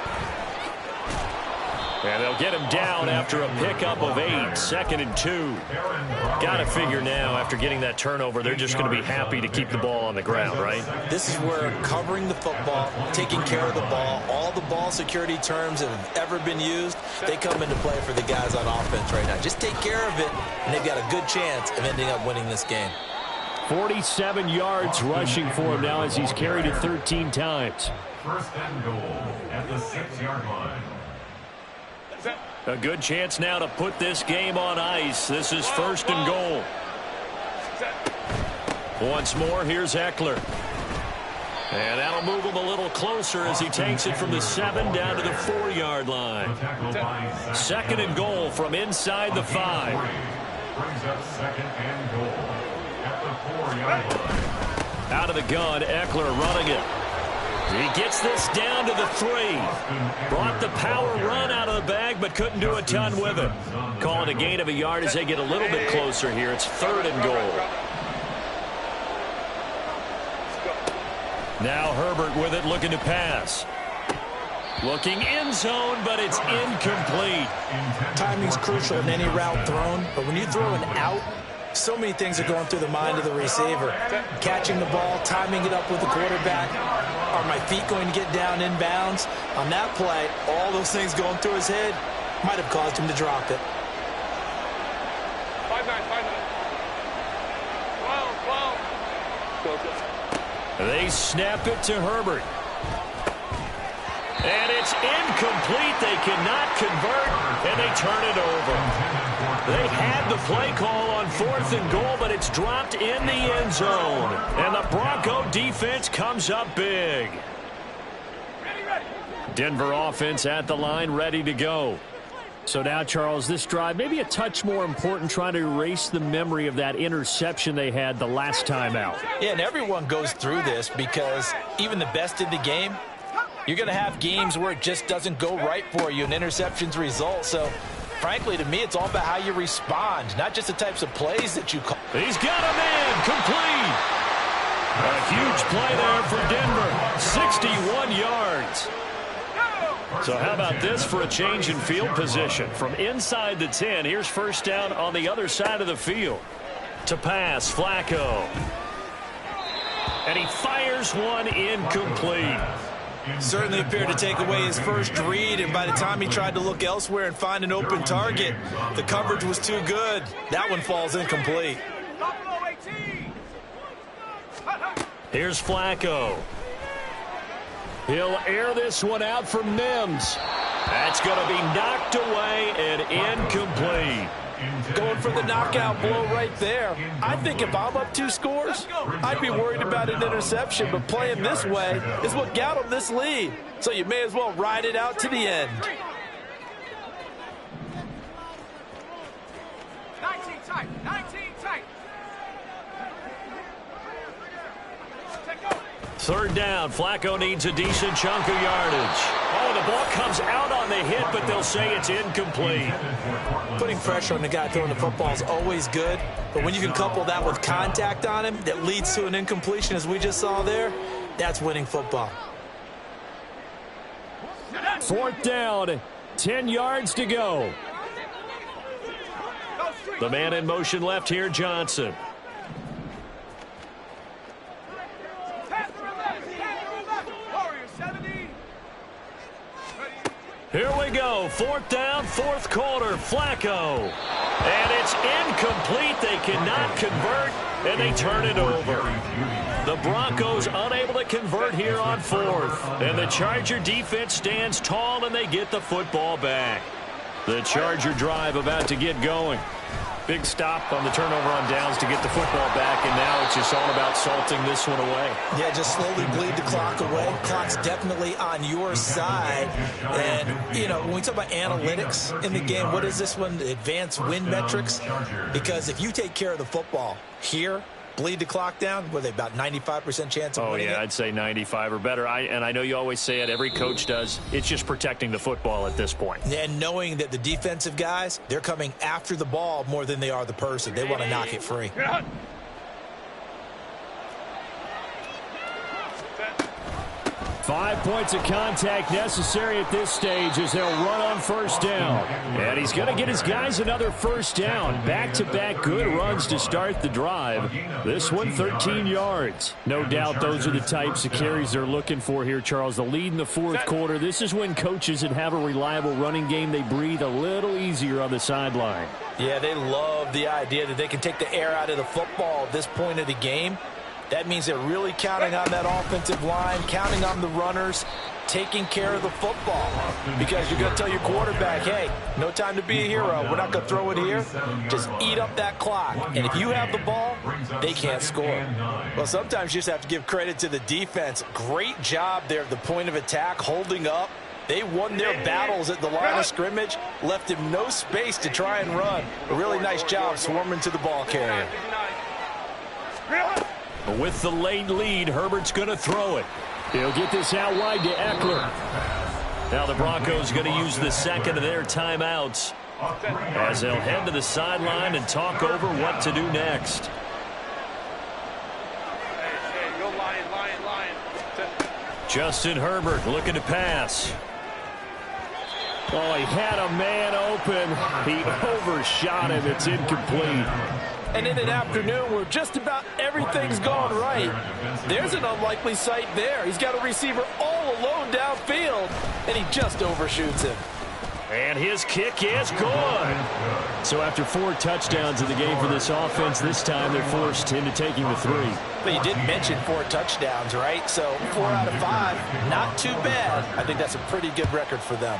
And they'll get him down after a pickup of 8, 2nd and 2. Got to figure now, after getting that turnover, they're just going to be happy to keep the ball on the ground, right? This is where covering the football, taking care of the ball, all the ball security terms that have ever been used, they come into play for the guys on offense right now. Just take care of it, and they've got a good chance of ending up winning this game. 47 yards rushing for him now as he's carried it 13 times. 1st and goal at the 6-yard line. A good chance now to put this game on ice. This is 1st and goal. Once more, here's Eckler. And that'll move him a little closer as he takes it from the 7 down to the 4-yard line. 2nd and goal from inside the 5. Brings up 2nd and goal at the 4-yard line. Out of the gun, Eckler running it. He gets this down to the 3. Brought the power run out of the bag, but couldn't do a ton with it. Call it a gain of a yard as they get a little bit closer here. It's 3rd and goal. Now Herbert with it, looking to pass. Looking end zone, but it's incomplete. Timing's crucial in any route thrown, but when you throw an out, so many things are going through the mind of the receiver. Catching the ball, timing it up with the quarterback. Are my feet going to get down inbounds? On that play, all those things going through his head might have caused him to drop it. 5-9. They snap it to Herbert. And it's incomplete. They cannot convert, and they turn it over. They had the play call on 4th and goal, but it's dropped in the end zone. And the Bronco defense comes up big. Denver offense at the line, ready to go. So now, Charles, this drive maybe a touch more important, trying to erase the memory of that interception they had the last time out. Yeah, and everyone goes through this because even the best in the game, you're going to have games where it just doesn't go right for you, and interceptions result. So, frankly, to me, it's all about how you respond, not just the types of plays that you call. He's got him in, complete. A huge play there for Denver, 61 yards. So how about this for a change in field position? From inside the 10, here's 1st down on the other side of the field. To pass, Flacco. And he fires one incomplete. Certainly appeared to take away his first read, and by the time he tried to look elsewhere and find an open target, the coverage was too good. That one falls incomplete. Here's Flacco. He'll air this one out for Mims. That's going to be knocked away and incomplete. Going for the knockout blow right there. I think if I'm up 2 scores, I'd be worried about an interception, but playing this way is what got him this lead. So you may as well ride it out to the end. 19 tight. 19 tight. Third down. Flacco needs a decent chunk of yardage. Oh, the ball comes out on the hit, but they'll say it's incomplete. Putting pressure on the guy throwing the football is always good, but when you can couple that with contact on him that leads to an incompletion, as we just saw there, that's winning football. Fourth down, 10 yards to go. The man in motion left here, Johnson. Here we go. Fourth down, fourth quarter. Flacco. And it's incomplete. They cannot convert, and they turn it over. The Broncos unable to convert here on fourth. And the Charger defense stands tall, and they get the football back. The Charger drive about to get going. Big stop on the turnover on downs to get the football back, and now it's just all about salting this one away. Yeah, just slowly bleed the clock away. Clock's definitely on your side. And, you know, when we talk about analytics in the game, what is this one? Advanced win metrics? Because if you take care of the football here, bleed the clock down, what are they, about 95% chance of winning it? I'd say 95 or better. And I know you always say it, every coach does. It's just protecting the football at this point. And knowing that the defensive guys, they're coming after the ball more than they are the person. They want to knock it free. 5 points of contact necessary at this stage as they'll run on first down. And he's going to get his guys another first down. Back-to-back good runs to start the drive. This one, 13 yards. No doubt those are the types of carries they're looking for here, Charles. The lead in the fourth quarter. This is when coaches that have a reliable running game, they breathe a little easier on the sideline. Yeah, they love the idea that they can take the air out of the football at this point of the game. That means they're really counting on that offensive line, counting on the runners, taking care of the football. Because you're going to tell your quarterback, hey, no time to be a hero. We're not going to throw it here. Just eat up that clock. And if you have the ball, they can't score. Well, sometimes you just have to give credit to the defense. Great job there at the point of attack, holding up. They won their battles at the line of scrimmage, left him no space to try and run. A really nice job swarming to the ball carrier. With the late lead, Herbert's going to throw it. He'll get this out wide to Eckler. Now the Broncos going to use the second of their timeouts as they'll head to the sideline and talk over what to do next. Justin Herbert looking to pass. Oh, he had a man open. He overshot him. It's incomplete. And in an afternoon where just about everything's gone right, there's an unlikely sight there. He's got a receiver all alone downfield, and he just overshoots him. And his kick is good. So after 4 touchdowns in the game for this offense, this time they're forced into taking the 3. But you did mention 4 touchdowns, right? So 4 out of 5, not too bad. I think that's a pretty good record for them.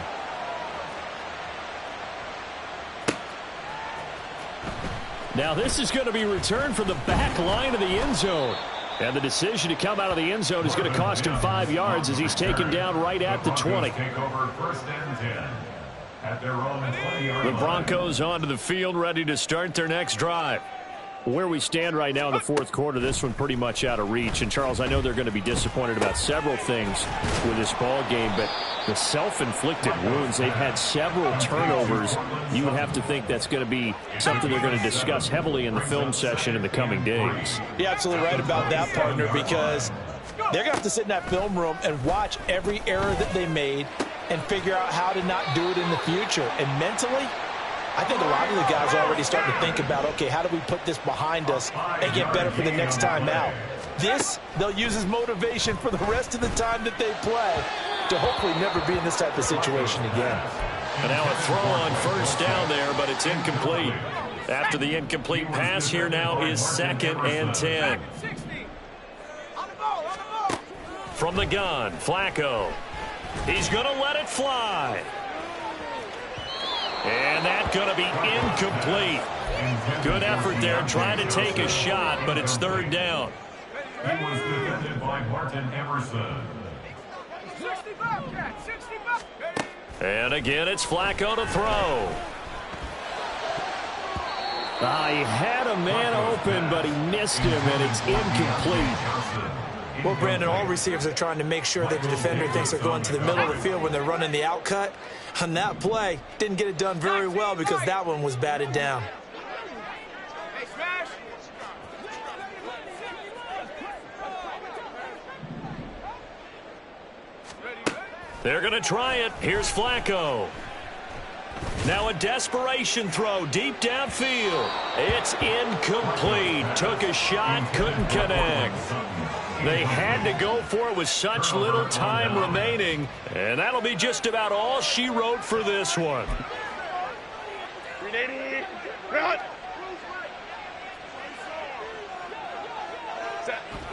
Now this is going to be returned from the back line of the end zone. And the decision to come out of the end zone is going to cost him 5 yards as he's taken down right at the 20. The Broncos onto the field, ready to start their next drive. Where we stand right now in the fourth quarter, this one pretty much out of reach. And, Charles, I know they're going to be disappointed about several things with this ball game, but the self-inflicted wounds, they've had several turnovers. You would have to think that's going to be something they're going to discuss heavily in the film session in the coming days. You're absolutely right about that, partner, because they're going to have to sit in that film room and watch every error that they made and figure out how to not do it in the future. And mentally, I think a lot of the guys are already starting to think about, okay, how do we put this behind us and get better for the next time out? This, they'll use as motivation for the rest of the time that they play to hopefully never be in this type of situation again. And now a throw on first down there, but it's incomplete. After the incomplete pass, here now is 2nd and 10. From the gun, Flacco. He's going to let it fly. And that's going to be incomplete. Good effort there, trying to take a shot, but it's 3rd down. He was defended by Martin Emerson. And again, it's Flacco to throw. He had a man open, but he missed him, and it's incomplete. Well, Brandon, all receivers are trying to make sure that the defender thinks they're going to the middle of the field when they're running the out cut. On that play, didn't get it done very well because that one was batted down. They're going to try it. Here's Flacco. Now a desperation throw deep downfield. It's incomplete. Took a shot, couldn't connect. They had to go for it with such little time remaining, and that'll be just about all she wrote for this one.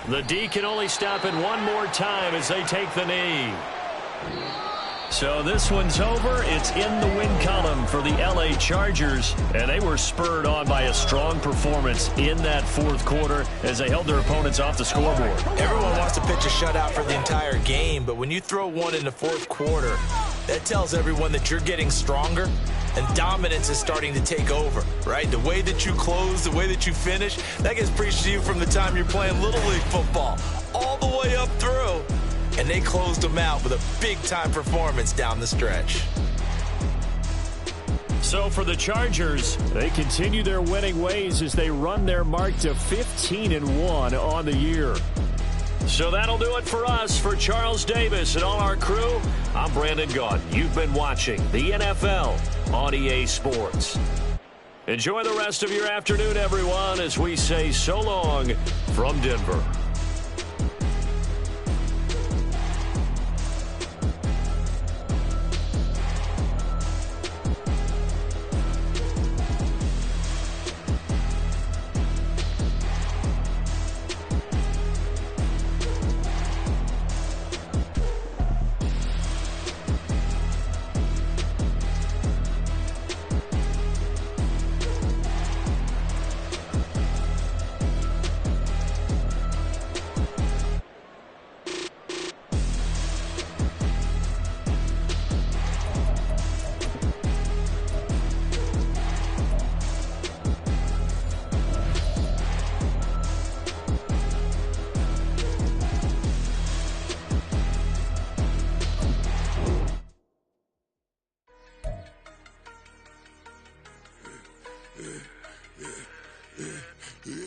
The D can only stop it one more time as they take the knee. So this one's over. It's in the win column for the LA Chargers, and they were spurred on by a strong performance in that fourth quarter as they held their opponents off the scoreboard. Everyone wants to pitch a shutout for the entire game, but when you throw one in the fourth quarter, that tells everyone that you're getting stronger and dominance is starting to take over, right? The way that you close, the way that you finish, that gets preached to you from the time you're playing Little League football all the way up through. And they closed them out with a big-time performance down the stretch. So for the Chargers, they continue their winning ways as they run their mark to 15-1 on the year. So that'll do it for us. For Charles Davis and all our crew, I'm Brandon Gaudin. You've been watching the NFL on EA Sports. Enjoy the rest of your afternoon, everyone, as we say so long from Denver.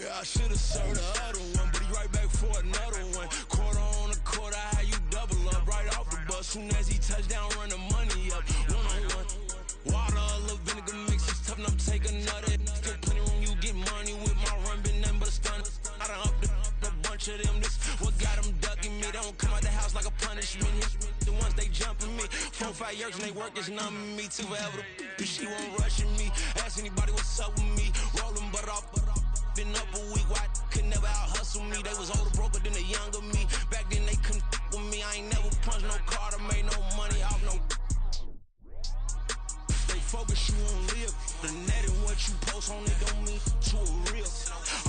I should have served the other one, but he right back for another one. Quarter on a quarter, how you double up right off the bus. Soon as he touch down, run the money up. One-on-one. Water, a little vinegar mix, it's tough enough to take another. Still plenty room, you get money with my run, been nothing but a stun. I done up a bunch of them. This what got them ducking me. They don't come out the house like a punishment. The ones they jumping me. 4-5 years and they work is numbing me. Too forever. She won't rushing me. Ask anybody what's up with me. Rolling butt off. Been up a week, why could never out hustle me? They was older, broker than the younger me. Back then they couldn't with me. I ain't never punched no card or made no money off no. They focus, you on live. The net and what you post on it don't mean to a real.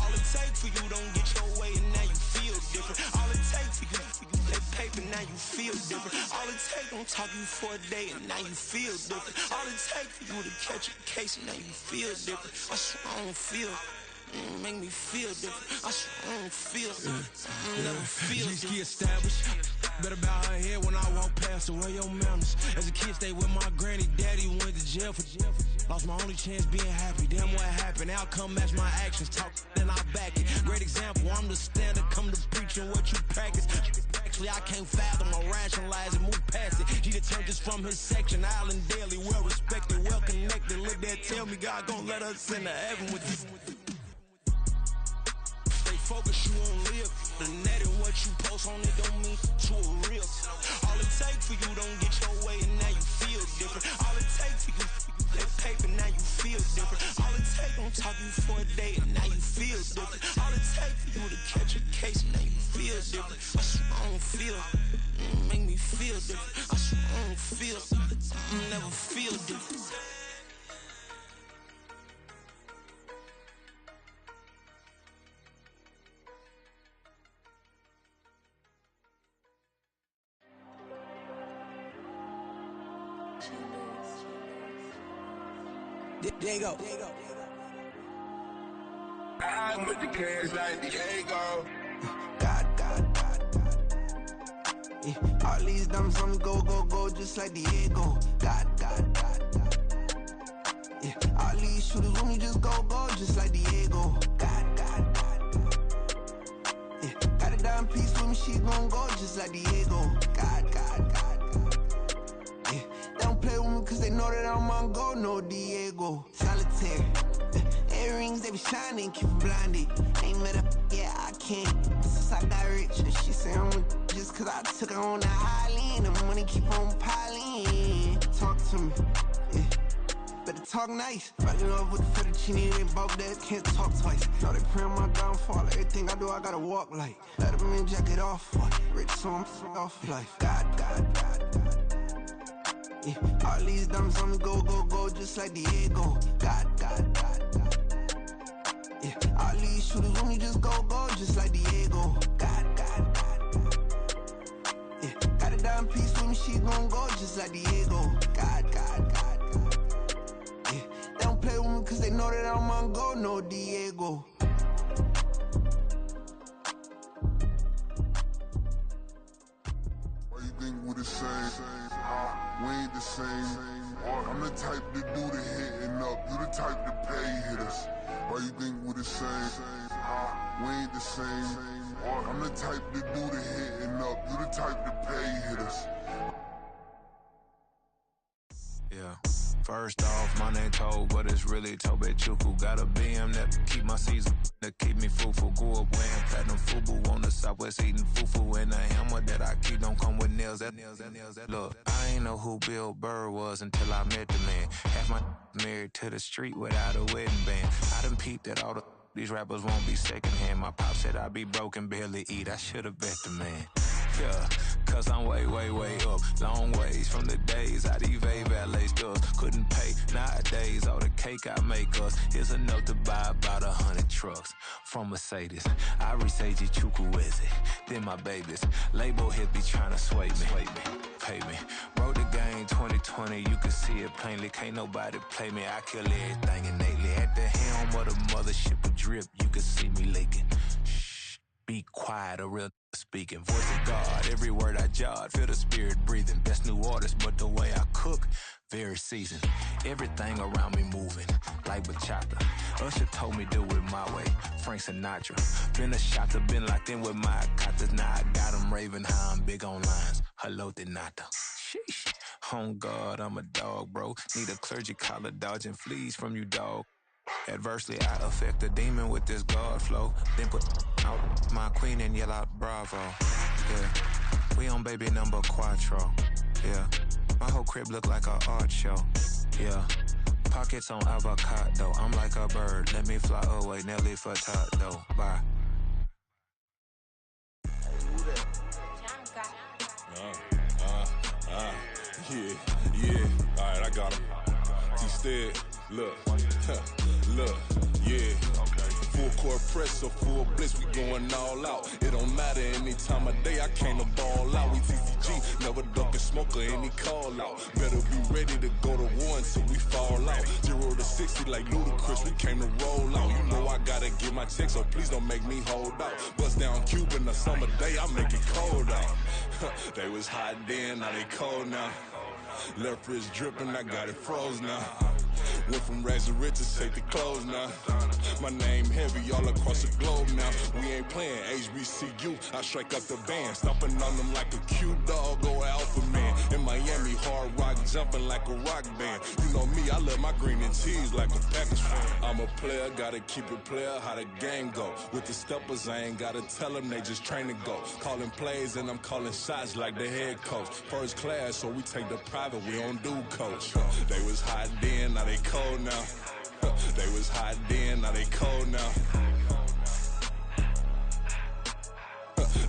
All it takes for you don't get your way and now you feel different. All it takes for you that paper, now you feel different. All it takes don't talk you for a day and now you feel different. All it takes for you to catch a case and now you feel different. I swear I don't feel. Make me feel different. I swear I don't feel. I never feel different. G established. Better bow her head when I walk past her. Where your manners? As a kid, stayed with my granny. Daddy went to jail for jail. Lost my only chance being happy. Damn, what happened? Outcome match my actions. Talk, then I back it. Great example. I'm the standard. Come to preaching what you practice. Actually, I can't fathom or rationalize and move past it. He turned this from his section. Island daily, well respected, well connected. Look there, tell me God gon' let us into heaven with you. Focus, you on live. The net and what you post on it don't mean to a real. All it takes for you don't get your way and now you feel different. All it takes for you that paper, now you feel different. All it takes don't talk you for a day and now you feel different. All it takes for you to catch a case and now you feel different. I swear I don't feel. Make me feel different. I swear I don't feel. I never feel different. There you go. I put the cash like Diego. God. Yeah, all these diamonds on me go, go, go, just like Diego. God, God, God, God. Yeah, all these shooters on me just go, go, just like Diego. God, God, God, God. Yeah, got a diamond piece with me, she gon' go, just like Diego. God, God, God, God. Yeah, they don't play with me cause they know that I'm on go, no Diego. Solitaire. Earrings, they be shining, keep blinded. Ain't met up, yeah, I can't. Since I got rich, and she say I'm just cause I took her on the island. The money keep on piling. Talk to me, yeah. Better talk nice. Right in love with the fettuccine, they both that can't talk twice. Know they pray on my downfall. Everything I do, I gotta walk like. Let them in, jacket off. Rich, so I'm off life. God, God, God, God. Yeah, all these diamonds on me go, go, go, just like Diego. God, God, God, God. Yeah, all these shooters on me just go, go, just like Diego. God, God, God, God. Yeah, got a diamond piece with me, she gon' go, just like Diego. God, God, God, God. Yeah, they don't play with me cause they know that I'm on go, no Diego. Why you think we the same? We ain't the same. I'm the type to do the hitting up. You the type to pay hitters. Why you think we the same? We ain't the same. I'm the type to do the hitting up. You the type to pay hitters. Yeah. First off, my name Tobe, but it's really Tobe Chuku. Got a BM that keep my season, that keep me fufu. Grew up wearing platinum fubu on the southwest eating fufu. And a hammer that I keep don't come with nails. Look, I ain't know who Bill Burr was until I met the man. Half my married to the street without a wedding band. I done peeped that all these rappers won't be secondhand. My pop said I'd be broken, barely eat. I should've bet the man. Yeah, cause I'm way, way, way up. Long ways from the days I evade valet stores. Couldn't pay nowadays, all the cake I make us is enough to buy about 100 trucks from Mercedes. I resage Chukwueze, then my babies. Label head be trying to sway me, pay me. Wrote the game 2020, you can see it plainly. Can't nobody play me, I kill everything innately. At the helm of the mothership with drip, you can see me leaking. Shh, be quiet, a real speaking. Voice of God, every word I jot, feel the spirit breathing. Best new artist, but the way I cook, very seasoned. Everything around me moving, like bachata. Usher told me do it my way, Frank Sinatra. Been a shotter, been locked in with my katas. Now I got them raving how I'm big on lines. Hello, de nata. Sheesh. On God, I'm a dog, bro. Need a clergy collar, dodging fleas from you, dog. Adversely, I affect a demon with this God flow. Then put out my queen and yell out bravo. Yeah, we on baby number quattro. Yeah, my whole crib look like a art show. Yeah, pockets on avocado. I'm like a bird, let me fly away. Nelly Furtado, bye. Yeah, alright, I got him. Instead, look, yeah. Full court press or full blitz, we going all out. It don't matter any time of day, I came to ball out. We TCG, never duck a smoker, any call out. Better be ready to go to war until we fall out. 0 to 60 like Ludacris, we came to roll out. You know I gotta get my check, so please don't make me hold out. Bust down Cuban a summer day, I make it cold out. They was hot then, now they cold now. Left wrist dripping, I got it froze now. Went from rags to riches, take the clothes now. My name heavy all across the globe now. We ain't playing HBCU, I strike up the band. Stomping on them like a cute dog or alpha man. In Miami, hard rock jumping like a rock band. You know me, I love my green and cheese like a Packers fan. I'm a player, gotta keep it player, how the game go. With the steppers, I ain't gotta tell them, they just train to go. Calling plays and I'm calling shots like the head coach. First class, so we take the private, we don't do coach. They was hot then, now they cold now. They was hot then, now they cold now.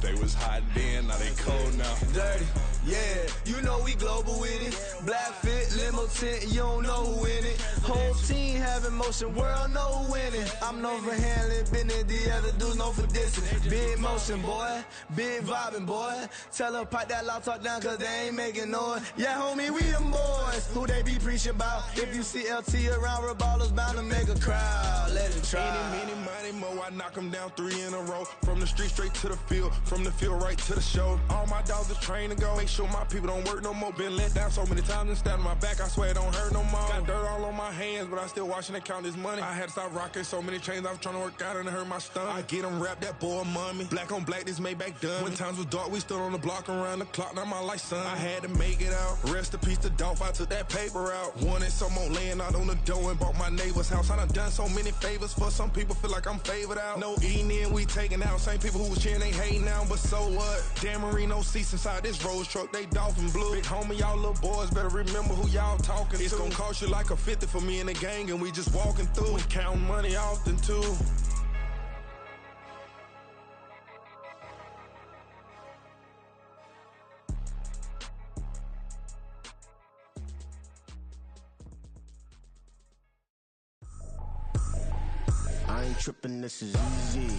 They was hot then, now they cold now. Dirty, yeah, you know we global with it. Black fit, limo tint, you don't know who in it. Whole team having motion, world no winning. I'm known for handling business, the other dudes known for dissing. Big motion, boy, big vibing, boy. Tell her pipe that loud talk down, cause they ain't making noise. Yeah, homie, we them boys, who they be preaching about. If you see LT around, Reballo's bound to make a crowd. Let it try. Eeny, meeny, miny, mo, I knock them down 3 in a row. From the street straight to the field, from the field right to the show. All my dogs are trained to go. Make sure my people don't work no more. Been let down so many times and stabbed my back, I swear it don't hurt no more. Got dirt all on my hands, but I still watching and count this money. I had to stop rocking so many chains, I was trying to work out and it hurt my stomach. I get them wrapped, that boy mommy. Black on black, this Maybach done. When times was dark, we stood on the block around the clock, now my life son. I had to make it out. Rest in peace to Dolph, I took that paper out. Wanted some more laying out on the door and bought my neighbor's house. I done so many favors for some people, feel like I'm favored out. No eating in, we taking out. Same people who was cheering, they hating now, but so what? Dan Marino seats inside this Rolls truck, they Dolphin blue. Big homie, y'all little boys better remember who y'all talking to. It's gonna cost you like a 50 for me and the gang, and we just walking through and counting money often too. I ain't tripping, this is easy,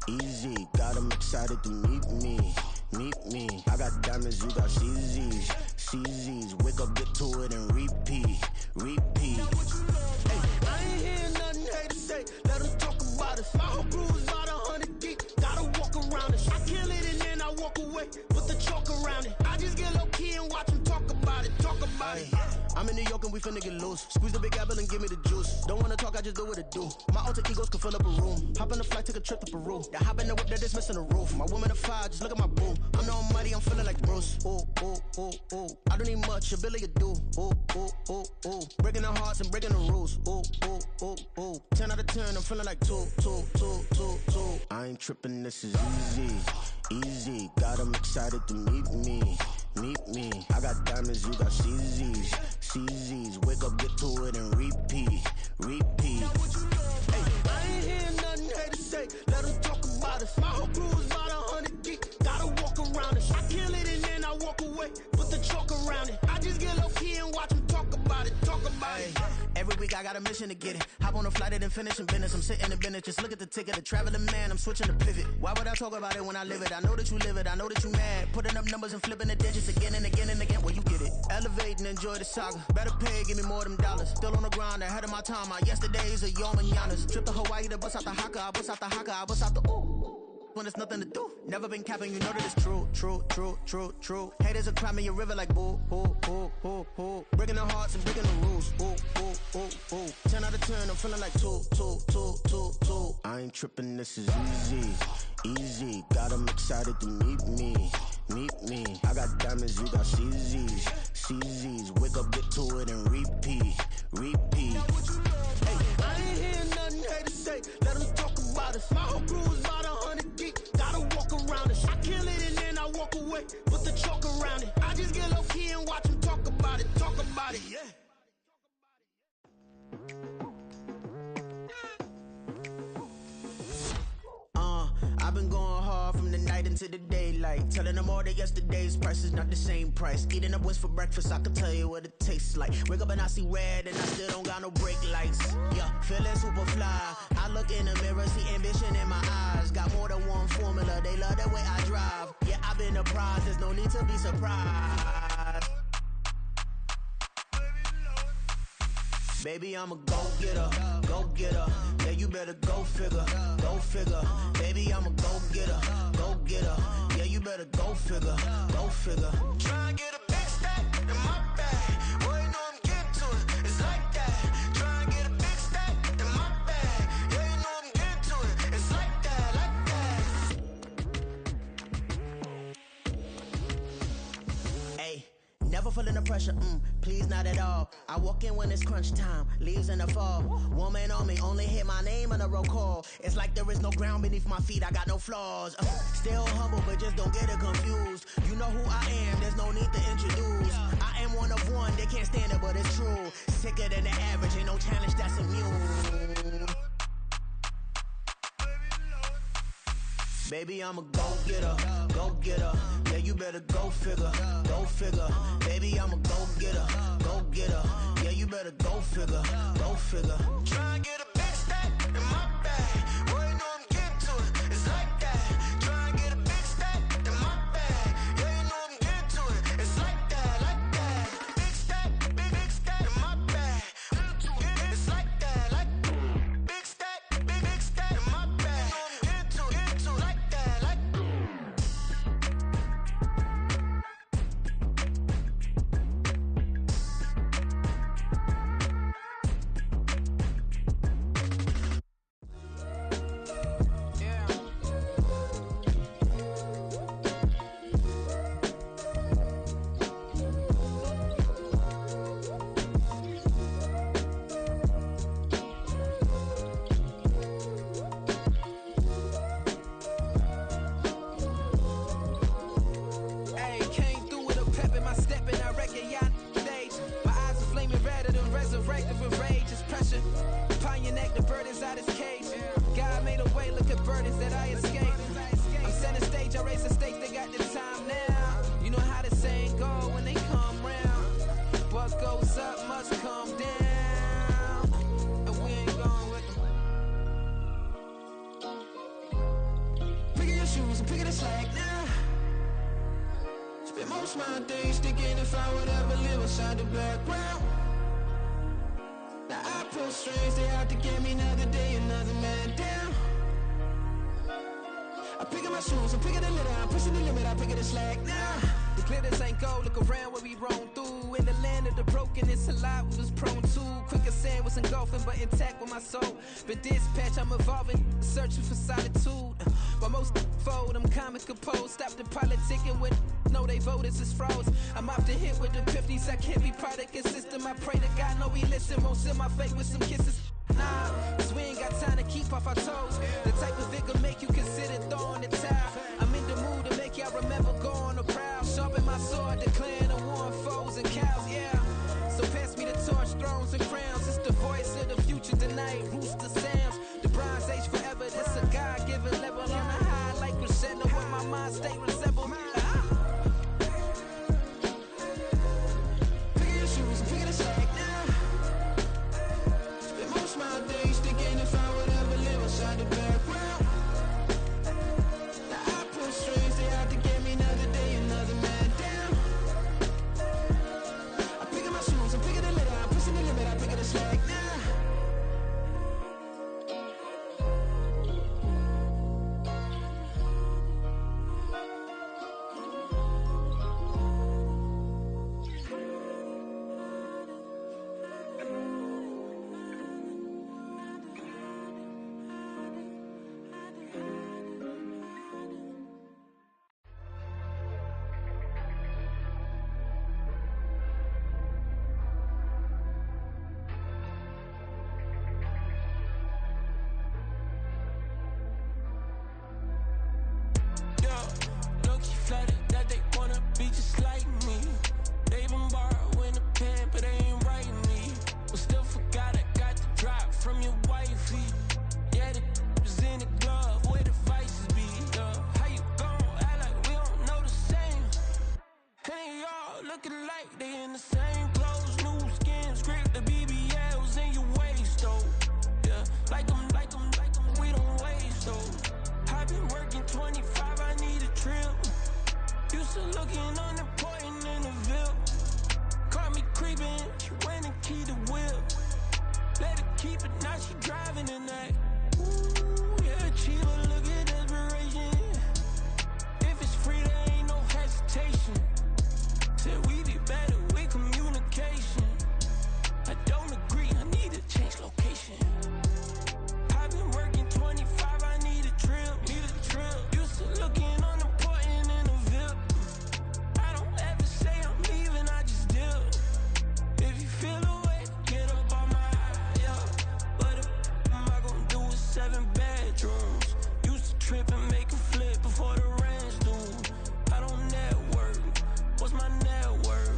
easy. Got them excited to meet me, meet me. I got diamonds, you got CZs, CZs. Wake up, get to it, and repeat, repeat. Hey, I ain't hearing nothing haters say. Let them talk about us. My whole crew is about 100 deep. Gotta walk around it. I kill it and then I walk away. Put the chalk around it. I just get low key and watch them talk about it. Talk about it. I'm in New York and we finna get loose. Squeeze the big apple and give me the juice. Don't wanna talk, I just do what it do. My alter egos can fill up a room. Hop on the flight, take a trip to Peru. That hop in the whip that is missing the roof. My woman a fire, just look at my boo. I'm the almighty, I'm feeling like Bruce. Ooh, ooh, ooh, ooh. I don't need much, ability to do. Ooh, ooh, ooh, ooh. Breaking the hearts and breaking the rules. Ooh, ooh, ooh, ooh. 10 out of 10, I'm feeling like 2, 2, 2, 2, 2. I ain't tripping, this is easy, easy. Got them excited to meet me, meet me. I got diamonds, you got CZs, CZs. Wake up, get to it, and repeat, repeat. Hey, I ain't hearing nothing haters say. Let them talk about us. My whole crew is about 100 deep. Gotta walk around it. I kill it and then I walk away. Put the chalk around it. I just get low key and watch them talk about it. Talk about it. Every week I got a mission to get it. Hop on a flight and then finish in business. I'm sitting in business, just look at the ticket. A traveling man, I'm switching to pivot. Why would I talk about it when I live it? I know that you live it, I know that you mad. Putting up numbers and flipping the digits again and again and again. Well, you get it. Elevate and enjoy the saga. Better pay, give me more of them dollars. Still on the grind, ahead of my time. My yesterdays are your mananas. Trip to Hawaii to bust out the haka. I bust out the haka, I bust out the ooh. When there's nothing to do. Never been capping, you know that it's true, true, true, true, true. Haters are climbing your river like boo, ooh, ooh, ooh, ooh. Breaking the hearts and breaking the rules, ooh, ooh, ooh, ooh. 10 out of 10, I'm feeling like 2, 2, 2, 2, 2. I ain't tripping, this is easy, easy. Got them excited to meet me, meet me. I got diamonds, you got CZs, CZs. Wake up, get to it, and repeat, repeat. Hey, I ain't hearing nothing haters say. Let them talk about us. My whole crew is about 100 deep. Gotta walk around it. I kill it and then I walk away. Put the chalk around it. I just get low key and watch them talk about it. Talk about it, yeah. I've been going hard from the night into the daylight. Telling them all that yesterday's price is not the same price. Eating up wings for breakfast, I can tell you what it tastes like. Wake up and I see red and I still don't got no brake lights. Yeah, feeling super fly. I look in the mirror, see ambition in my eyes. Got more than one formula, they love the way I drive. Yeah, I've been a prize, there's no need to be surprised. Baby, I'm a go-getter, go-getter. Yeah, you better go figure, go figure. Baby, I'm a go-getter, go-getter. Yeah, you better go figure, go figure. Try and get a big stack in my bag. Boy, you know I'm getting to it. It's like that. Try and get a big stack in my bag. Yeah, you know I'm getting to it. It's like that, like that. Hey, never feeling the pressure, please not at all. I walk in when it's crunch time, leaves in the fall. Woman on me, only hit my name on a roll call. It's like there is no ground beneath my feet, I got no flaws. Still humble, but just don't get it confused. You know who I am, there's no need to introduce. I am one of one, they can't stand it, but it's true. Sicker than the average, ain't no challenge that's immune. Baby, I'm a go-getter, go-getter. Yeah, you better go figure, go figure. Baby, I'm a go-getter, go-getter. Yeah, you better go figure, go background. Now I pull strings, they out to get me another day, another man down. I'm picking my shoes, I'm picking the litter, I'm pushing the limit, I'm picking the slack now. The glitters ain't gold, look around where we roam through. In the land of the broken, it's a lot we was prone to. Quicker sand was engulfing, but intact with my soul. But dispatch, I'm evolving, searching for solitude. While most fold, I'm comic composed. Stop the politicking when know they voters is froze. I'm off the hit with the 50s, I can't be product and system. I pray to God, know he listen, won't seal my fate with some kisses. Nah, cause we ain't got time to keep off our toes. The type of vigor make you consider throwing the towel. I'm in the mood to make y'all remember going to proud. Sharpen my sword, declaring the war on foes and cows, yeah. So pass me the torch, thrones and crowns. It's the voice of the future tonight, rooster sounds. The Bronze Age forever, this a God-given level. On a high like crescendo, where my mind state resemble. Pick your shoes and pick the slack now. Spend most of my days thinking if I would ever live inside the background. Now I pull strings, they out to get me another day, another man down. I'm picking my shoes, I'm picking the litter, I'm pushing the limit, I'm picking the slack now. Flattered that they wanna be just like me. They been borrowing a pen, but they ain't writing me. But still forgot I got the drop from your wifey. Yeah, the was in the glove where the vices be. How you gon' act like we don't know the same? Hey, y'all looking like they in the same clothes, new skin, script, the BBLs in your waist, though. Yeah, like them, we don't waste, though. I've been working 25, I need a trip. Used to looking unimportant in the Ville. Caught me creeping, she went and keyed the whip. Let her keep it, now she driving in that. Ooh, yeah, Chiba, look at desperation. If it's free, there ain't no hesitation. Said we be better with communication. I don't agree, I need to change location. I've been working 25, I need a trip. Used to looking unimportant in the Ville. I don't ever say I'm leaving, I just dip. If you feel away, get up on my yeah. What am I gonna do with 7 bedrooms? Used to trip and make a flip before the rent's due. I don't network, what's my net worth?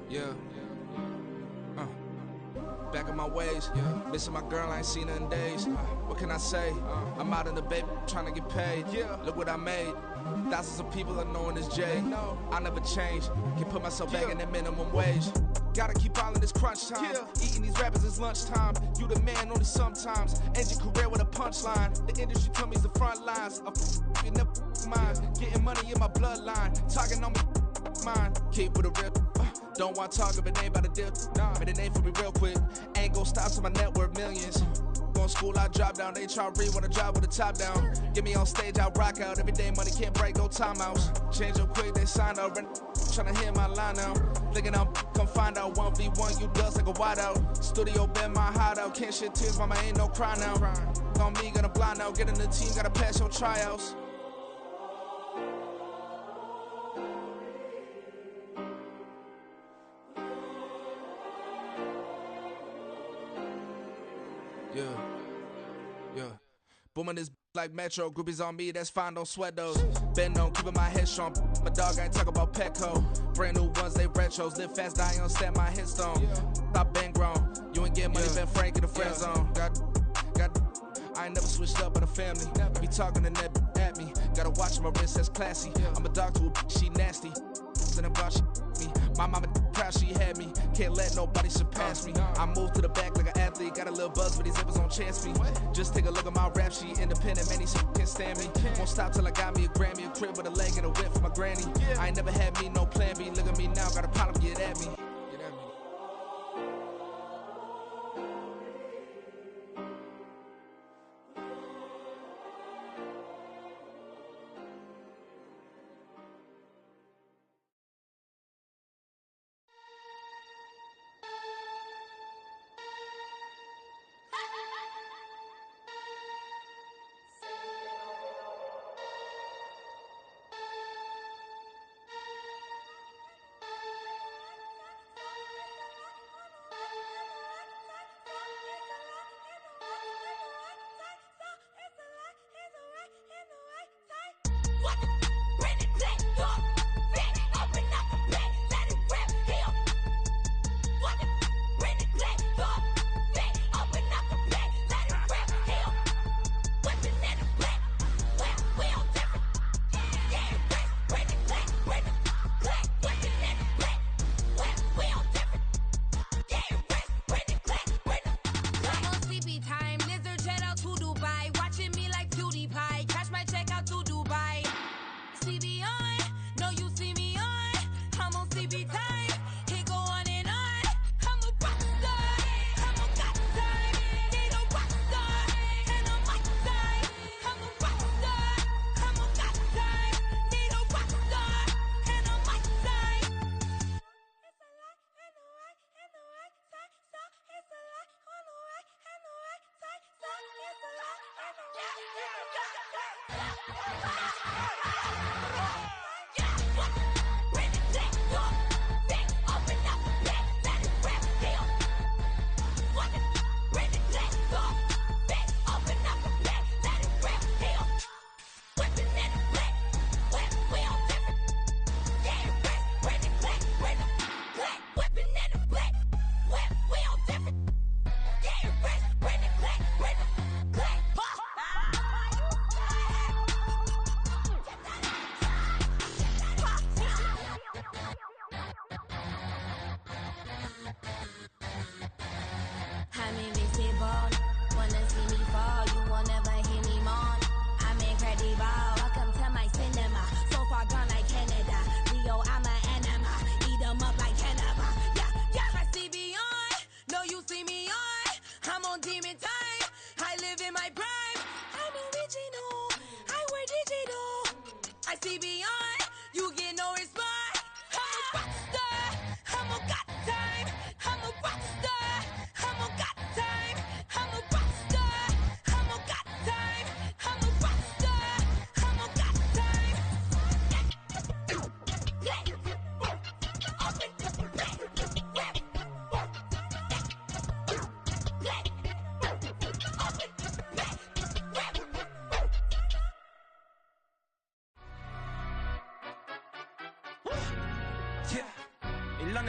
Yeah. Back in my ways, missing my girl, I ain't seen her in days. What can I say? I'm out in the baby, trying to get paid. Look what I made. Thousands of people are knowing this Jay. I never change. Can put myself back in the minimum wage. Gotta keep all in this crunch time. Eating these rappers is lunchtime. You the man only sometimes. End your career with a punchline. The industry told me the front lines. I'm in the mind. Getting money in my bloodline. Talking on me mine. Keep with a real. Don't want to talk if it ain't about a deal. But it ain't for me real quick. Ain't gon' stop till my net worth millions. going to school, I drop down. They try to read when I drive with the top down. Get me on stage, I rock out. Every day money can't break, no timeouts. Change up quick, they sign up. Trying to hear my line now. Thinking I'm come find out 1v1, you dust like a wideout. Studio been my hideout. Can't shed tears, mama ain't no cry now. On me, gonna blind out. Get in the team, gotta pass your tryouts. Yeah. Booming this like Metro. Groupies on me, that's fine, don't sweat those. Been on, keeping my head strong. My dog ain't talk about Petco. Brand new ones, they retros. Live fast, die on stand my headstone. Stop been grown. You ain't get money, been Frank in the friend zone. Got. I ain't never switched up on the family. Be talking to that at me. Gotta watch my wrist, that's classy. I'm a dog to a she nasty. Then about she me. My mama proud she had me. Can't let nobody surpass me. I move to the back like an athlete. Got a little buzz, but these zippers on chance me. Just take a look at my rap sheet. Independent, man, these can't stand me. Won't stop till I got me a Grammy, a crib with a leg and a whip for my granny. I ain't never had me no plan B. Look at me now, got a problem, get at me.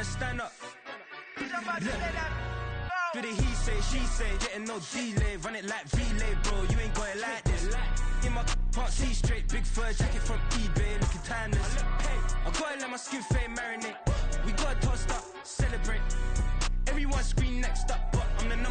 Stand up. Do the he say, she say, getting no delay. Run it like relay, bro. You ain't got it like this. In my can't see straight. Big fur jacket from eBay, looking timeless. I gotta let my skin fade marinate. We gotta toast up, celebrate. Everyone scream next up, but I'm the number